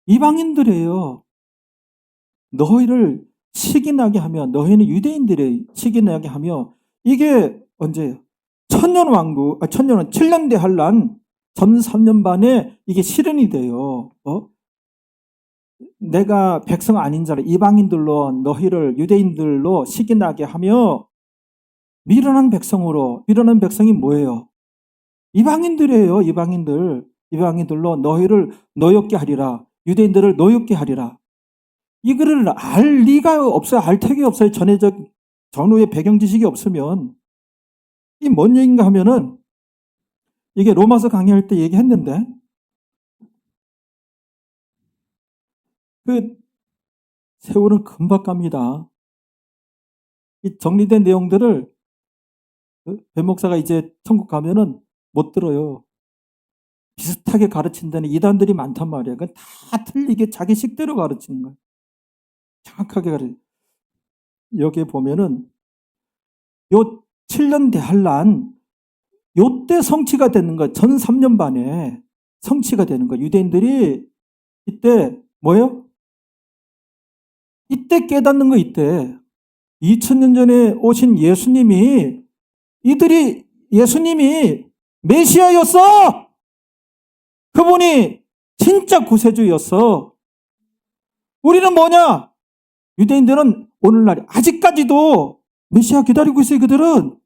이방인들이에요. 너희를 시기나게 하며, 너희는 유대인들의 시기나게 하며, 이게 언제예요? 천년왕국, 7년 대환란, 전 3년 반에 이게 실현이 돼요. 내가 백성 아닌 자를 이방인들로 너희를 유대인들로 시기나게 하며, 미련한 백성이 뭐예요? 이방인들이에요. 이방인들로 너희를 노엽게 하리라. 유대인들을 노엽게 하리라. 이거를 알 리가 없어요. 알 택이 없어요. 전후의 배경 지식이 없으면. 이 뭔 얘기인가 하면은, 이게 로마서 강의할 때 얘기했는데, 그 세월은 금방 갑니다. 이 정리된 내용들을 배 목사가 이제 천국 가면은 못 들어요. 비슷하게 가르친다는 이단들이 많단 말이에요. 그건 다 틀리게 자기 식대로 가르치는 거예요. 정확하게 여기에 보면은 요 7년 대환란 요때 성취가 되는 거예요. 전 3년 반에 성취가 되는 거예요. 유대인들이 이때 뭐예요? 이때 깨닫는 거 이때. 2000년 전에 오신 예수님이 메시아였어! 그분이 진짜 구세주였어. 우리는 뭐냐? 유대인들은 오늘날 아직까지도 메시아 기다리고 있어요. 그들은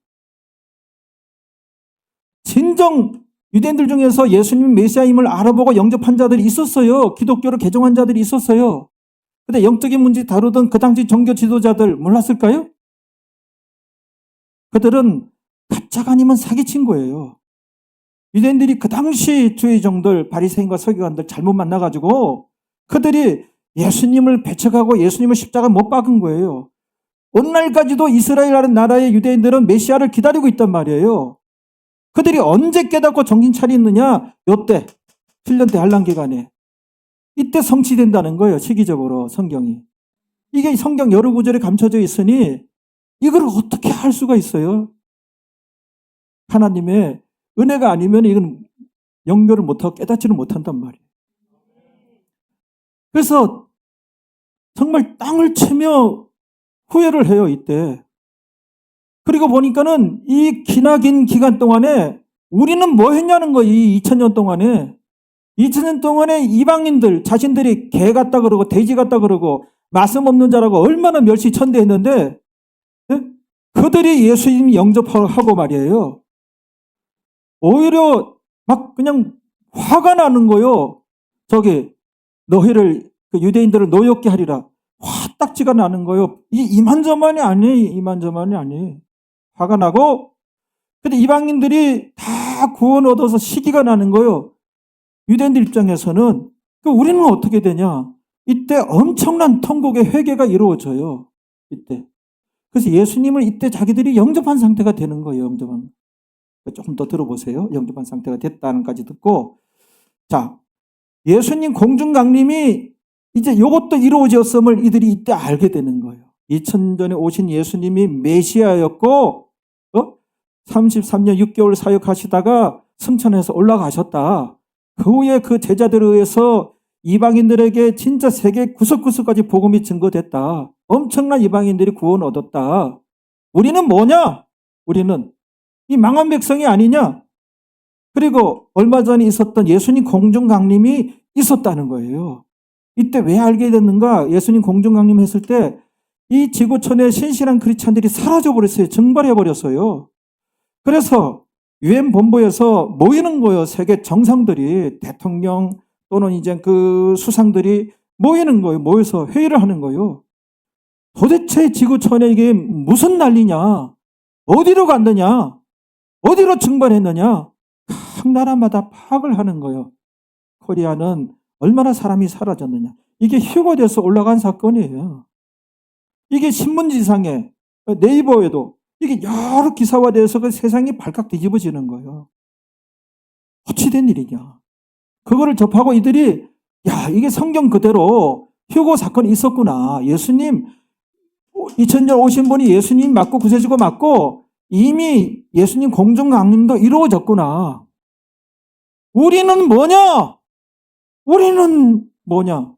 진정 유대인들 중에서 예수님 메시아임을 알아보고 영접한 자들이 있었어요. 기독교를 개종한 자들이 있었어요. 근데 영적인 문제 다루던 그 당시 종교 지도자들 몰랐을까요? 그들은 가짜가 아니면 사기친 거예요. 유대인들이 그 당시 주의종들, 바리새인과 서기관들 잘못 만나가지고 그들이 예수님을 배척하고 예수님을 십자가 못 박은 거예요. 오늘날까지도 이스라엘이라는 나라의 유대인들은 메시아를 기다리고 있단 말이에요. 그들이 언제 깨닫고 정신 차리느냐? 요때 7년 대환란 기간에 이때 성취된다는 거예요. 시기적으로 성경이. 이게 성경 여러 구절에 감춰져 있으니 이걸 어떻게 할 수가 있어요? 하나님의 은혜가 아니면 이건 연결을 못하고 깨닫지를 못한단 말이에요. 그래서 정말 땅을 치며 후회를 해요, 이때. 그리고 보니까는 이 기나긴 기간 동안에 우리는 뭐 했냐는 거예요, 이 2000년 동안에. 2000년 동안에 이방인들, 자신들이 개 같다 그러고 돼지 같다 그러고 말씀 없는 자라고 얼마나 멸시천대했는데, 그들이 예수님 영접하고 말이에요. 오히려 막 그냥 화가 나는 거요. 너희를 그 유대인들을 노엽게 하리라. 화딱지가 나는 거요. 이만저만이 아니에요. 화가 나고, 근데 이방인들이 다 구원 얻어서 시기가 나는 거요. 유대인들 입장에서는 우리는 어떻게 되냐? 이때 엄청난 통곡의 회개가 이루어져요. 이때. 그래서 예수님을 이때 자기들이 영접한 상태가 되는 거예요. 영접한. 조금 더 들어보세요. 영접한 상태가 됐다는까지 듣고, 자, 예수님 공중 강림이 이제 이것도 이루어졌음을 이들이 이때 알게 되는 거예요. 2000년 전에 오신 예수님이 메시아였고 33년 6개월 사역하시다가 승천해서 올라가셨다. 그 후에 그 제자들에 의해서 이방인들에게 진짜 세계 구석구석까지 복음이 증거됐다. 엄청난 이방인들이 구원 얻었다. 우리는 뭐냐? 우리는 이 망한 백성이 아니냐? 그리고 얼마 전에 있었던 예수님 공중 강림이 있었다는 거예요. 이때 왜 알게 됐는가? 예수님 공중 강림했을 때 이 지구촌의 신실한 크리스찬들이 사라져버렸어요. 증발해버렸어요. 그래서 유엔 본부에서 모이는 거예요. 세계 정상들이, 대통령 또는 이제 그 수상들이 모이는 거예요. 모여서 회의를 하는 거예요. 도대체 지구촌에 이게 무슨 난리냐? 어디로 갔느냐? 어디로 증발했느냐? 각 나라마다 파악을 하는 거예요. 코리아는 얼마나 사람이 사라졌느냐? 이게 휴거돼서 올라간 사건이에요. 이게 신문지상에 네이버에도 이게 여러 기사화돼서 그 세상이 발칵 뒤집어지는 거예요. 어찌된 일이냐? 그거를 접하고 이들이 야, 이게 성경 그대로 휴거 사건이 있었구나. 예수님 2000년 오신 분이 예수님 맞고 구세주가 맞고 이미 예수님 공중 강림도 이루어졌구나. 우리는 뭐냐? 우리는 뭐냐?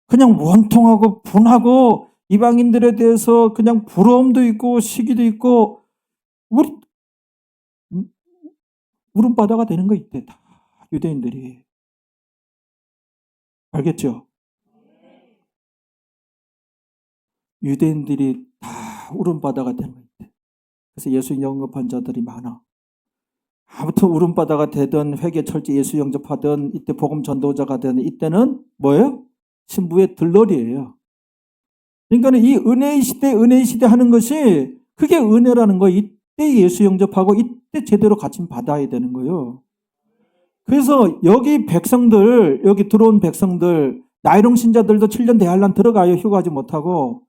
그냥 원통하고 분하고 이방인들에 대해서 그냥 부러움도 있고 시기도 있고 우리 울음바다가 되는 거 있대. 다 유대인들이. 알겠죠? 유대인들이 다 울음바다가 되는 거 있대. 그래서 예수 영접한 자들이 많아. 아무튼 울음바다가 되든 회개철저 예수 영접하든 이때 복음 전도자가 되는 이때는 뭐예요? 신부의 들러리예요. 그러니까 이 은혜의 시대 하는 것이 그게 은혜라는 거예요. 이때 예수 영접하고 이때 제대로 가침 받아야 되는 거예요. 그래서 여기 백성들, 여기 들어온 백성들, 나이롱 신자들도 7년 대환란 들어가요. 휴가하지 못하고.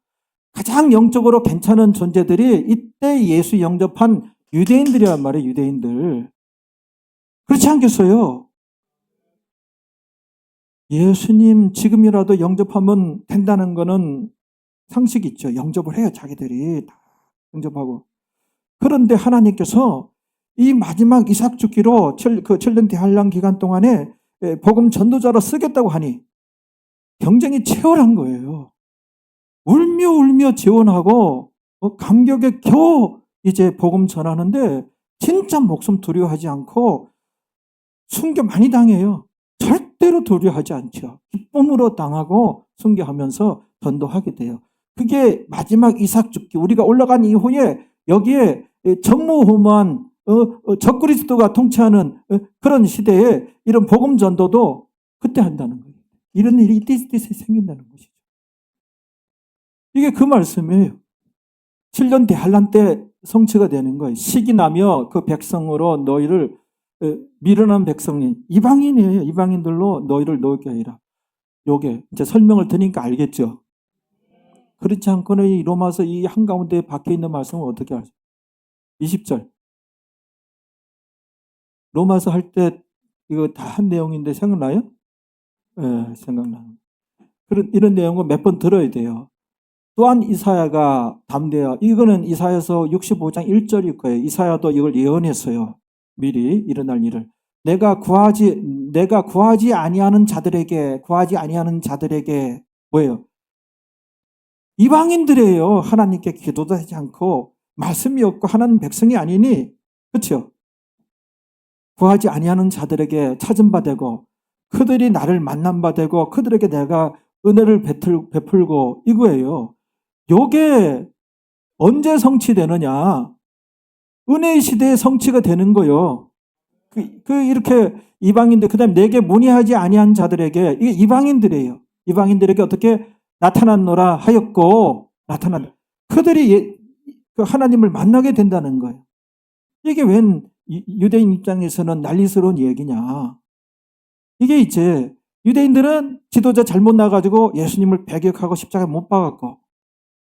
가장 영적으로 괜찮은 존재들이 이때 예수 영접한 유대인들이란 말이에요. 유대인들. 그렇지 않겠어요? 예수님 지금이라도 영접하면 된다는 거는 상식이 있죠. 영접을 해요. 자기들이 다 영접하고. 그런데 하나님께서 이 마지막 이삭 죽기로 그 7년 대환란 기간 동안에 복음 전도자로 쓰겠다고 하니 경쟁이 치열한 거예요. 울며 지원하고 감격에 겨우 이제 복음 전하는데 진짜 목숨 두려워하지 않고 순교 많이 당해요. 절대로 두려워하지 않죠. 기쁨으로 당하고 순교하면서 전도하게 돼요. 그게 마지막 이삭 죽기. 우리가 올라간 이후에 여기에 전무후무한 적그리스도가 통치하는 그런 시대에 이런 복음 전도도 그때 한다는 거예요. 이런 일이 이때 생긴다는 것이죠. 이게 그 말씀이에요. 7년 대환란 때 성취가 되는 거예요. 시기 나며 그 백성으로 너희를 미련한 백성이 이방인이에요. 이방인들로 너희를 놓게 하리라. 요게 이제 설명을 드리니까 알겠죠. 그렇지 않고는 이 로마서 이 한가운데 박혀 있는 말씀을 어떻게 하죠? 20절. 로마서 할 때 이거 다 한 내용인데 생각나요? 네, 생각나요. 이런 내용을 몇 번 들어야 돼요. 또한 이사야가 담대하, 이거는 이사야서 65장 1절일 거예요. 이사야도 이걸 예언했어요. 미리 일어날 일을. 내가 구하지 아니하는 자들에게 뭐예요? 이방인들이에요. 하나님께 기도도 하지 않고 말씀이 없고 하나님 백성이 아니니, 그렇죠? 구하지 아니하는 자들에게 찾은 바 되고 그들이 나를 만난 바 되고 그들에게 내가 은혜를 베풀고 이거예요. 요게 언제 성취되느냐? 은혜의 시대에 성취가 되는 거요. 이렇게 이방인들, 그 다음에 내게 문의하지 아니한 자들에게, 이게 이방인들이에요. 이방인들에게 어떻게 나타났노라 하였고, 그들이 그 하나님을 만나게 된다는 거예요. 이게 웬 유대인 입장에서는 난리스러운 얘기냐. 이게 이제 유대인들은 지도자 잘못 나가지고 예수님을 배격하고 십자가에 못 박았고,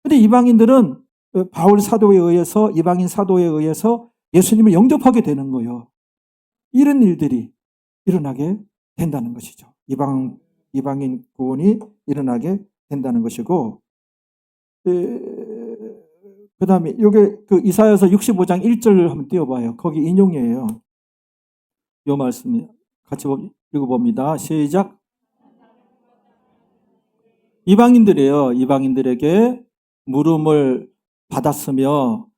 근데 이방인들은 바울 사도에 의해서, 이방인 사도에 의해서 예수님을 영접하게 되는 거예요. 이런 일들이 일어나게 된다는 것이죠. 이방인 구원이 일어나게 된다는 것이고, 그 다음에 요게 그 이사야서 65장 1절을 한번 띄워봐요. 거기 인용이에요. 요 말씀이 같이 읽어봅니다. 시작. 이방인들이에요. 이방인들에게 물음을 받았으며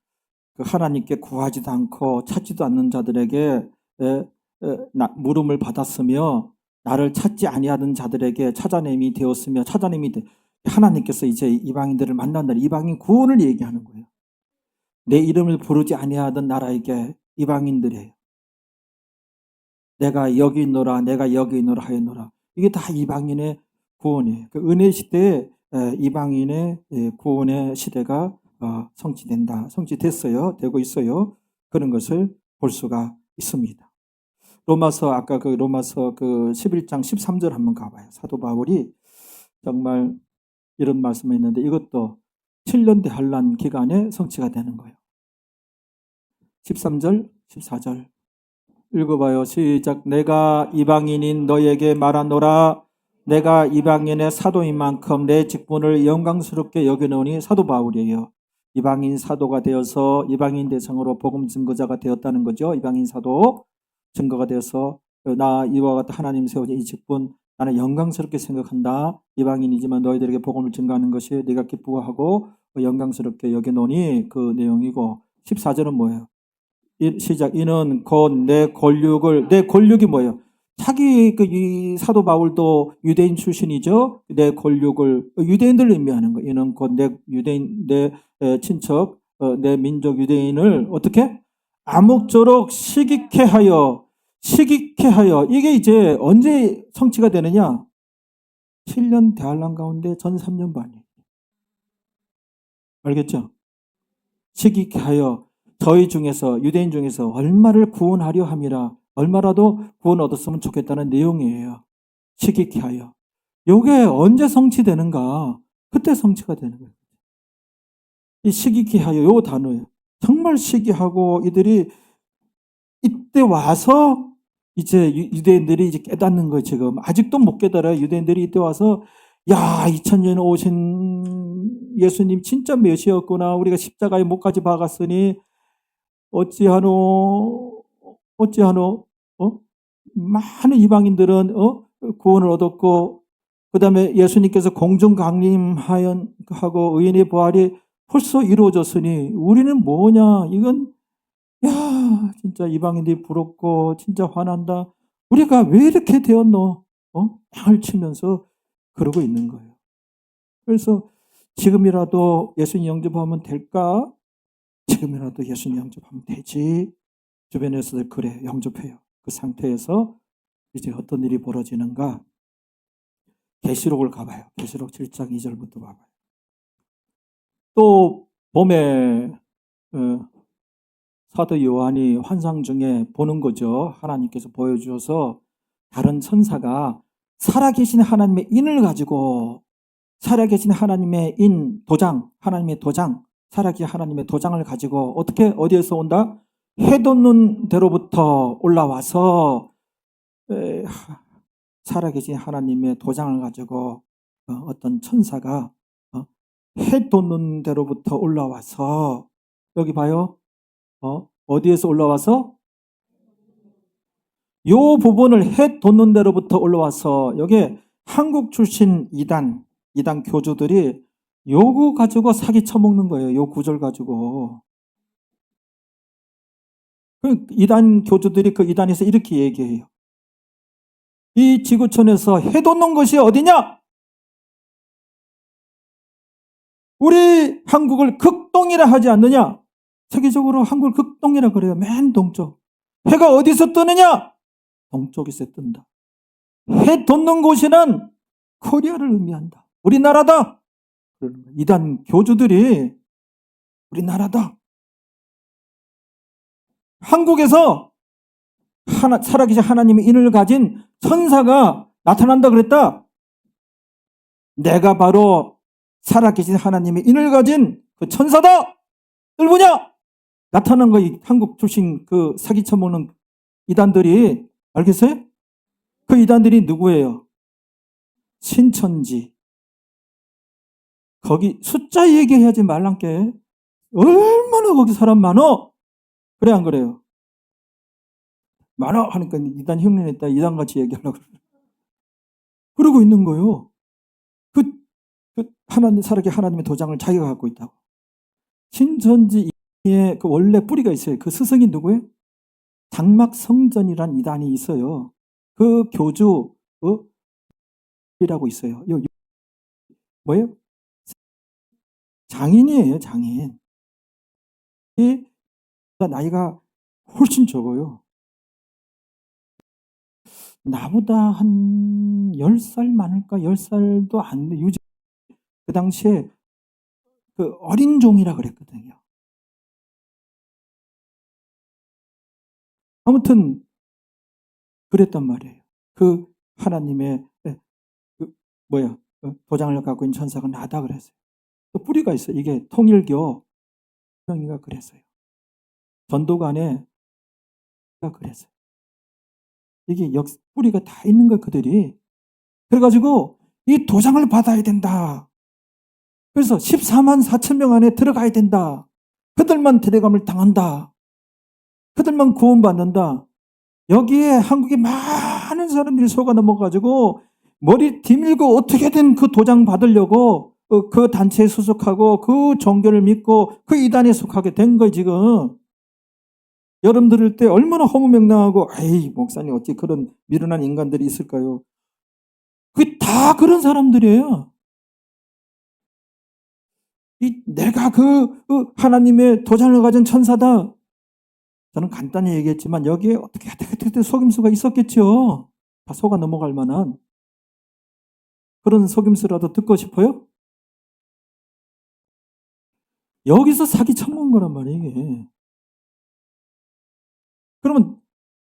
그 하나님께 구하지도 않고 찾지도 않는 자들에게 물음을 받았으며 나를 찾지 아니하던 자들에게 찾아냄이 되었으며 하나님께서 이제 이방인들을 만난다는 이방인 구원을 얘기하는 거예요. 내 이름을 부르지 아니하던 나라에게 이방인들이에요. 내가 여기 있노라 하였노라. 이게 다 이방인의 구원이에요. 그 은혜 시대에 이방인의 구원의 시대가 성취됐어요. 되고 있어요. 그런 것을 볼 수가 있습니다. 로마서 아까 그 로마서 그 11장 13절 한번 가봐요. 사도 바울이 정말 이런 말씀이 있는데 이것도 7년 대환란 기간에 성취가 되는 거예요. 13절, 14절 읽어봐요. 시작. 내가 이방인인 너에게 말하노라. 내가 이방인의 사도인 만큼 내 직분을 영광스럽게 여기노니. 사도 바울이에요. 이방인 사도가 되어서 이방인 대상으로 복음 증거자가 되었다는 거죠. 이방인 사도 증거가 되어서 나 이와 같은 하나님 세우신 이 직분 나는 영광스럽게 생각한다. 이방인이지만 너희들에게 복음을 증거하는 것이 네가 기쁘고 영광스럽게 여기노니 그 내용이고 14절은 뭐예요? 시작. 이는 곧 내 권력이 뭐예요? 자기 이 사도 바울도 유대인 출신이죠. 내 권력을 유대인들을 의미하는 거예요. 이는 곧 내 유대인 내 친척 내 민족 유대인을 어떻게 아무쪼록 시기케 하여 이게 이제 언제 성취가 되느냐? 7년 대환란 가운데 전 3년 반이에요. 알겠죠? 시기케 하여 저희 중에서 유대인 중에서 얼마를 구원하려 함이라. 얼마라도 구원 얻었으면 좋겠다는 내용이에요. 시기케 하여. 요게 언제 성취되는가? 그때 성취가 되는 거예요. 이 시기케 하여 요 단어예요. 정말 시기하고 이들이 이때 와서 이제 유대인들이 이제 깨닫는 거예요. 지금 아직도 못 깨달아요. 유대인들이 이때 와서 야 2000년에 오신 예수님 진짜 메시아였구나. 우리가 십자가에 못까지 박았으니 어찌하노 많은 이방인들은 구원을 얻었고 그 다음에 예수님께서 공중 강림하고 의인의 부활이 벌써 이루어졌으니 우리는 뭐냐. 이건 야 진짜 이방인들이 부럽고 진짜 화난다. 우리가 왜 이렇게 되었노? 땅을 치면서 그러고 있는 거예요. 그래서 지금이라도 예수님 영접하면 될까? 지금이라도 예수님 영접하면 되지. 주변에서도 그래 영접해요. 그 상태에서 이제 어떤 일이 벌어지는가? 계시록을 가봐요. 계시록 7장 2절부터 봐봐요. 또 봄에 사도 요한이 환상 중에 보는 거죠. 하나님께서 보여주셔서 다른 천사가 살아계신 하나님의 인을 가지고 살아계신 하나님의 도장, 하나님의 도장, 살아계신 하나님의 도장을 가지고 어디에서 온다? 해돋는 데로부터 올라와서 살아계신 하나님의 도장을 가지고 어떤 천사가 해돋는 데로부터 올라와서 여기 봐요. 어디에서 올라와서? 요 부분을 해돋는 데로부터 올라와서 여기 한국 출신 이단 교주들이 요거 가지고 사기 쳐먹는 거예요. 요 구절 가지고. 그 이단 교주들이 그 이단에서 이렇게 얘기해요. 이 지구촌에서 해돋는 것이 어디냐? 우리 한국을 극동이라 하지 않느냐? 세계적으로 한국을 극동이라 그래요. 맨 동쪽. 해가 어디서 뜨느냐? 동쪽에서 뜬다. 해 돋는 곳이는 코리아를 의미한다. 우리나라다. 이단 교주들이 우리나라다. 한국에서 살아계신 하나님의 인을 가진 천사가 나타난다 그랬다. 내가 바로 살아계신 하나님의 인을 가진 그 천사다. 누구냐? 나타난 거 한국 출신 그 사기 쳐먹는 이단들이 알겠어요? 그 이단들이 누구예요? 신천지. 거기 숫자 얘기하지 말란게. 얼마나 거기 사람 많어? 그래 안 그래요? 많아 하니까 이단 흉내냈다. 이단같이 얘기하려고 그러고 있는 거예요. 그 하나님 살아계 하나님의 도장을 자기가 갖고 있다고. 신천지의 그 원래 뿌리가 있어요. 그 스승이 누구예요? 장막성전이란 이단이 있어요. 그 교주 이라고 있어요. 뭐예요? 장인이에요. 장인. 이 나이가 훨씬 적어요. 나보다 한 10살 많을까? 10살도 안 돼. 그 당시에 그 어린 종이라 그랬거든요. 아무튼 그랬단 말이에요. 그 하나님의 그 도장을 갖고 있는 천사가 나다 그랬어요. 또 뿌리가 있어요. 이게 통일교 형이가 그랬어요. 전도관에 그랬어요. 이게 뿌리가 다 있는 거 그들이. 그래가지고 이 도장을 받아야 된다. 그래서 14만 4천 명 안에 들어가야 된다. 그들만 데려감을 당한다. 그들만 구원받는다. 여기에 한국의 많은 사람들이 속아 넘어가지고 머리 뒤밀고 어떻게든 그 도장 받으려고 그 단체에 소속하고 그 종교를 믿고 그 이단에 속하게 된 거예요, 지금. 여러분 들을 때 얼마나 허무맹랑하고, 에이, 목사님 어찌 그런 미련한 인간들이 있을까요? 그게 다 그런 사람들이에요. 내가 그 하나님의 도장을 가진 천사다. 저는 간단히 얘기했지만 여기에 어떻게 속임수가 있었겠죠. 다 속아 넘어갈 만한 그런 속임수라도 듣고 싶어요? 여기서 사기 쳐먹은 거란 말이에요, 이게. 그러면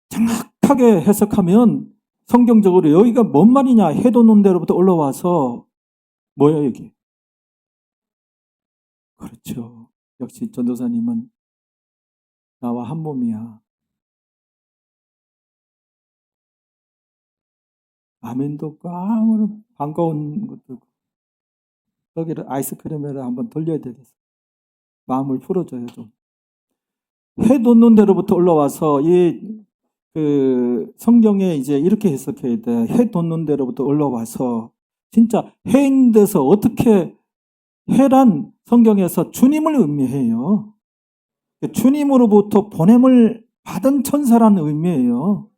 정확하게 해석하면 성경적으로 여기가 뭔 말이냐, 해돋는 데로부터 올라와서 뭐예요, 여기? 그렇죠. 역시 전도사님은 나와 한 몸이야. 아멘도 꽝으로 반가운 것도 여기를 아이스크림에다 한번 돌려야 되겠어. 마음을 풀어줘요, 좀. 해 돋는 데로부터 올라와서 성경에 이제 이렇게 해석해야 돼. 해 돋는 데로부터 올라와서 진짜 해인 데서 어떻게 해란 성경에서 주님을 의미해요. 주님으로부터 보냄을 받은 천사라는 의미예요.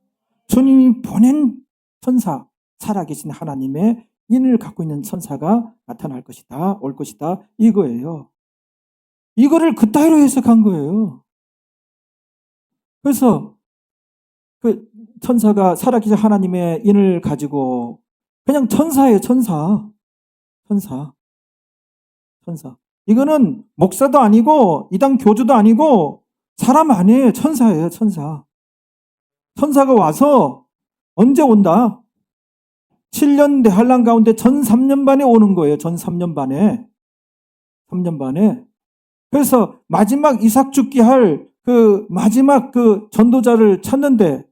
주님이 보낸 천사, 살아계신 하나님의 인을 갖고 있는 천사가 나타날 것이다, 올 것이다, 이거예요. 이거를 그따위로 해석한 거예요. 그래서 그 천사가 살아계신 하나님의 인을 가지고 그냥 천사예요, 천사. 이거는 목사도 아니고 이단 교주도 아니고 사람 아니에요. 천사예요, 천사. 천사가 와서 언제 온다? 7년 대환란 가운데 전 3년 반에 오는 거예요. 전 3년 반에. 3년 반에. 그래서 마지막 이삭 죽기 할 그 마지막 그 전도자를 찾는데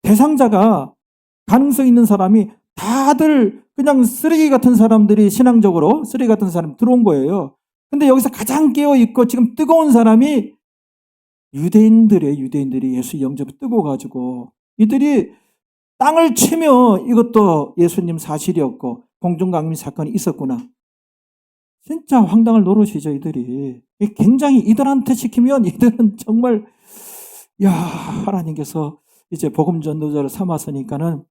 대상자가 가능성 있는 사람이 다들 그냥 쓰레기 같은 사람들이 신앙적으로 쓰레기 같은 사람 들어온 거예요. 근데 여기서 가장 깨어있고 지금 뜨거운 사람이 유대인들이 예수 영접에 뜨거워가지고 이들이 땅을 치며 이것도 예수님 사실이었고 공중강림 사건이 있었구나. 진짜 황당할 노릇이죠, 이들이. 굉장히 이들한테 시키면 이들은 정말, 야, 하나님께서 이제 복음 전도자를 삼았으니까는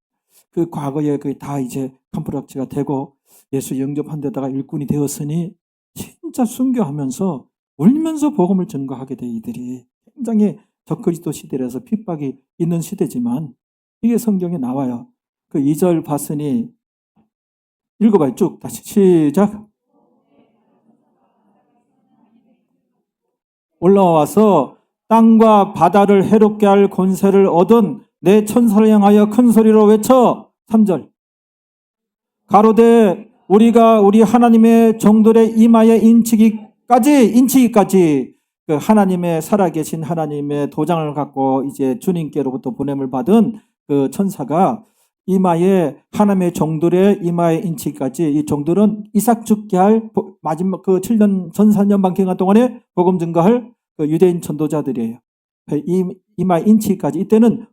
그 과거에 다 이제 캄프락지가 되고 예수 영접한 데다가 일꾼이 되었으니 진짜 순교하면서 울면서 복음을 전가하게 돼, 이들이. 굉장히 적그리스도 시대라서 핍박이 있는 시대지만 이게 성경에 나와요. 그 2절 봤으니 읽어봐요. 쭉 다시 시작. 올라와서 땅과 바다를 해롭게 할 권세를 얻은 내 천사를 향하여 큰 소리로 외쳐. 3절. 가로되 우리가 우리 하나님의 종들의 이마에 인치기까지 그 하나님의 살아계신 하나님의 도장을 갖고 이제 주님께로부터 보냄을 받은 그 천사가 이마에 하나님의 종들의 이마에 인치기까지 이 종들은 이삭 죽게 할 마지막 그 7년 전 4년 반 기간 동안에 복음 증거할 그 유대인 전도자들이에요. 이마 인치기까지 이때는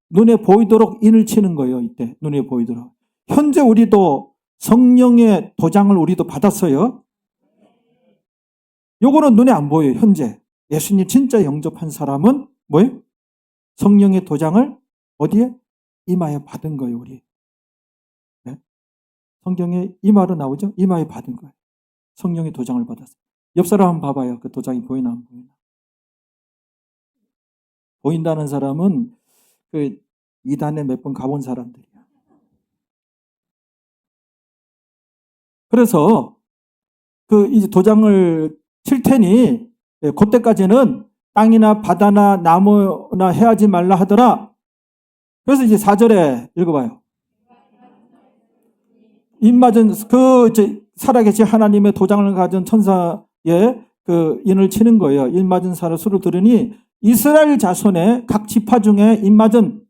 눈에 보이도록 인을 치는 거예요. 이때 눈에 보이도록. 현재 우리도 성령의 도장을 우리도 받았어요. 요거는 눈에 안 보여요. 현재 예수님 진짜 영접한 사람은 뭐예요? 성령의 도장을 어디에? 이마에 받은 거예요. 우리. 네? 성경에 이마로 나오죠? 이마에 받은 거예요. 성령의 도장을 받았어요. 옆 사람 한번 봐봐요. 그 도장이 보이나 안 보이나. 보인다는 사람은 그 이단에 몇 번 가본 사람들이야. 그래서 그 이제 도장을 칠 테니 그때까지는 땅이나 바다나 나무나 해하지 말라 하더라. 그래서 이제 4절에 읽어봐요. 입맞은 그 이제 살아계신 하나님의 도장을 가진 천사의 그 인을 치는 거예요. 입맞은 사람 수를 들으니 이스라엘 자손의 각 지파 중에 입맞은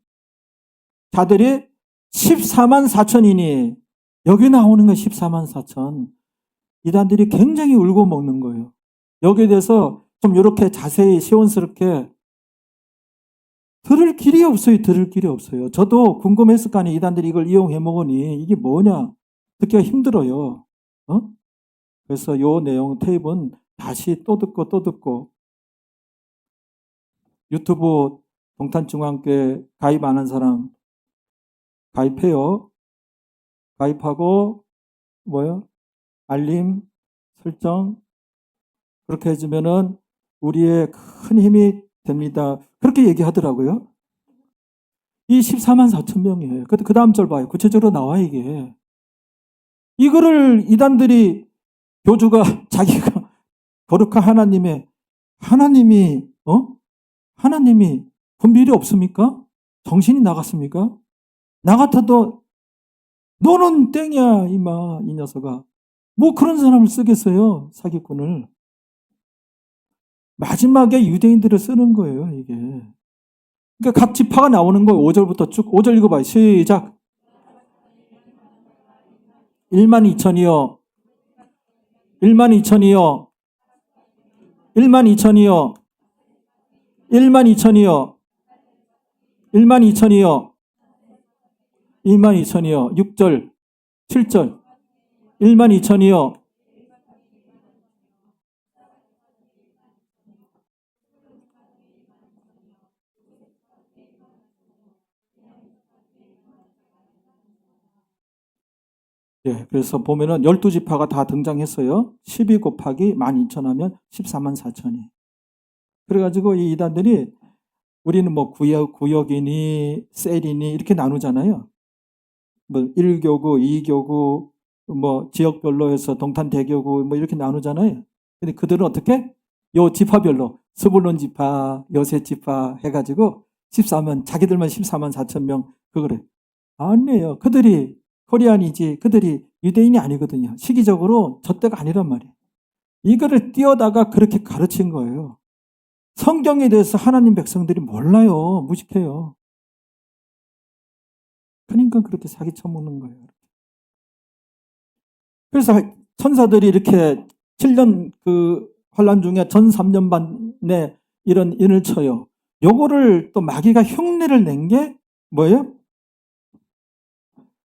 자들이 14만 4천이니 여기 나오는 건 14만 4천. 이단들이 굉장히 울고 먹는 거예요. 여기에 대해서 좀 이렇게 자세히 시원스럽게 들을 길이 없어요. 들을 길이 없어요. 저도 궁금했을 거 아니에요. 이단들이 이걸 이용해 먹으니 이게 뭐냐 듣기가 힘들어요. 그래서 요 내용 테이프는 다시 또 듣고 유튜브 동탄중앙교회 가입 안 한 사람 가입해요. 가입하고 뭐요? 알림 설정 그렇게 해주면은 우리의 큰 힘이 됩니다. 그렇게 얘기하더라고요. 이 14만 4천 명이에요. 그 다음 절 봐요. 구체적으로 나와 이게. 이거를 이단들이 교주가 자기가 거룩한 하나님이 분별이 없습니까? 정신이 나갔습니까? 나 같아도 너는 땡이야 이마 이 녀석아. 뭐 그런 사람을 쓰겠어요. 사기꾼을. 마지막에 유대인들을 쓰는 거예요 이게. 그러니까 각 지파가 나오는 거예요. 5절부터 쭉 5절 읽어봐요. 시작. 1만 2천이요. 1만 2천이요. 1만 2천이요. 1만 2천이요. 1만 2천이요. 1만 2천이요. 6절 7절 1만 2천이요. 예, 그래서 보면은 12지파가 다 등장했어요. 12 곱하기 12,000 하면 14만 4천이. 그래가지고 이 이단들이 우리는 뭐 구역이니 셀이니 이렇게 나누잖아요. 뭐 1교구, 2교구, 뭐 지역별로 해서 동탄대교구 뭐 이렇게 나누잖아요. 근데 그들은 어떻게? 요 지파별로 스불론 지파, 여셋 지파 해가지고 14만 자기들만 14만 4천 명 그거래. 아니에요. 그들이 코리안이지 그들이 유대인이 아니거든요. 시기적으로 저 때가 아니란 말이에요. 이거를 띄어다가 그렇게 가르친 거예요. 성경에 대해서 하나님 백성들이 몰라요. 무식해요. 그러니까 그렇게 사기 쳐먹는 거예요. 그래서 천사들이 이렇게 7년 그 환란 중에 전 3년 반에 이런 인을 쳐요. 요거를 또 마귀가 흉내를 낸 게 뭐예요?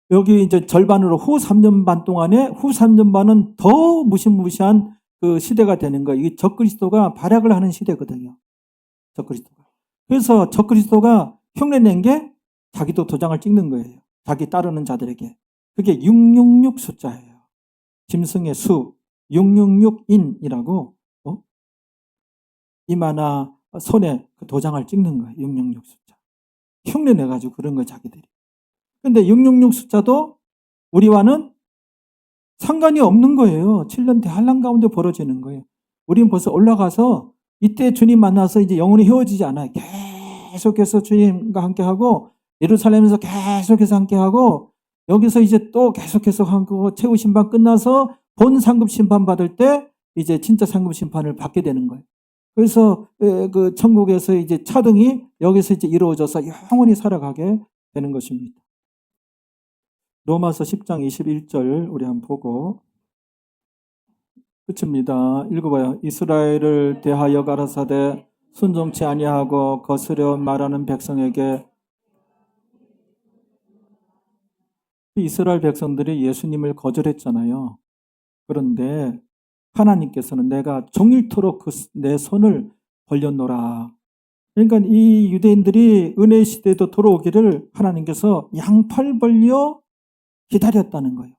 여기 이제 절반으로 후 3년 반 동안에 후 3년 반은 더 무시무시한 그 시대가 되는 거예요. 이 적그리스도가 발약을 하는 시대거든요. 적그리스도가. 그래서 적그리스도가 흉내 낸 게 자기도 도장을 찍는 거예요. 자기 따르는 자들에게. 그게 666 숫자예요. 짐승의 수, 666인이라고 이마나 손에 그 도장을 찍는 거예요. 666 숫자. 흉내 내가지고 그런 거예요. 자기들이. 근데 666 숫자도 우리와는 상관이 없는 거예요. 7년 대환란 가운데 벌어지는 거예요. 우리는 벌써 올라가서 이때 주님 만나서 이제 영원히 헤어지지 않아요. 계속해서 주님과 함께하고 예루살렘에서 계속해서 함께하고 여기서 이제 또 계속해서 하고 최후 심판 끝나서 본 상급 심판 받을 때 이제 진짜 상급 심판을 받게 되는 거예요. 그래서 그 천국에서 이제 차등이 여기서 이제 이루어져서 영원히 살아가게 되는 것입니다. 로마서 10장 21절 우리 한번 보고 끝입니다. 읽어봐요. 이스라엘을 대하여 가라사대 순종치 아니하고 거스려 말하는 백성에게 이스라엘 백성들이 예수님을 거절했잖아요. 그런데 하나님께서는 내가 종일토록 내 손을 벌렸노라. 그러니까 이 유대인들이 은혜 시대도 돌아오기를 하나님께서 양팔 벌려 기다렸다는 거예요.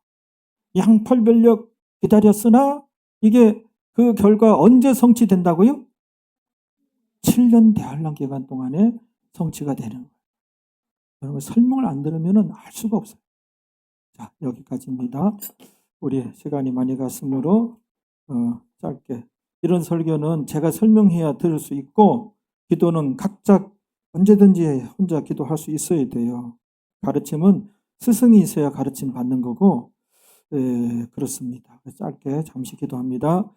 양팔 벌려 기다렸으나 이게 그 결과 언제 성취된다고요? 7년 대환란 기간 동안에 성취가 되는 거예요. 여러분 설명을 안 들으면 알 수가 없어요. 자, 여기까지입니다. 우리 시간이 많이 갔으므로 짧게. 이런 설교는 제가 설명해야 들을 수 있고, 기도는 각자 언제든지 혼자 기도할 수 있어야 돼요. 가르침은 스승이 있어야 가르침 받는 거고, 그렇습니다. 짧게 잠시 기도합니다.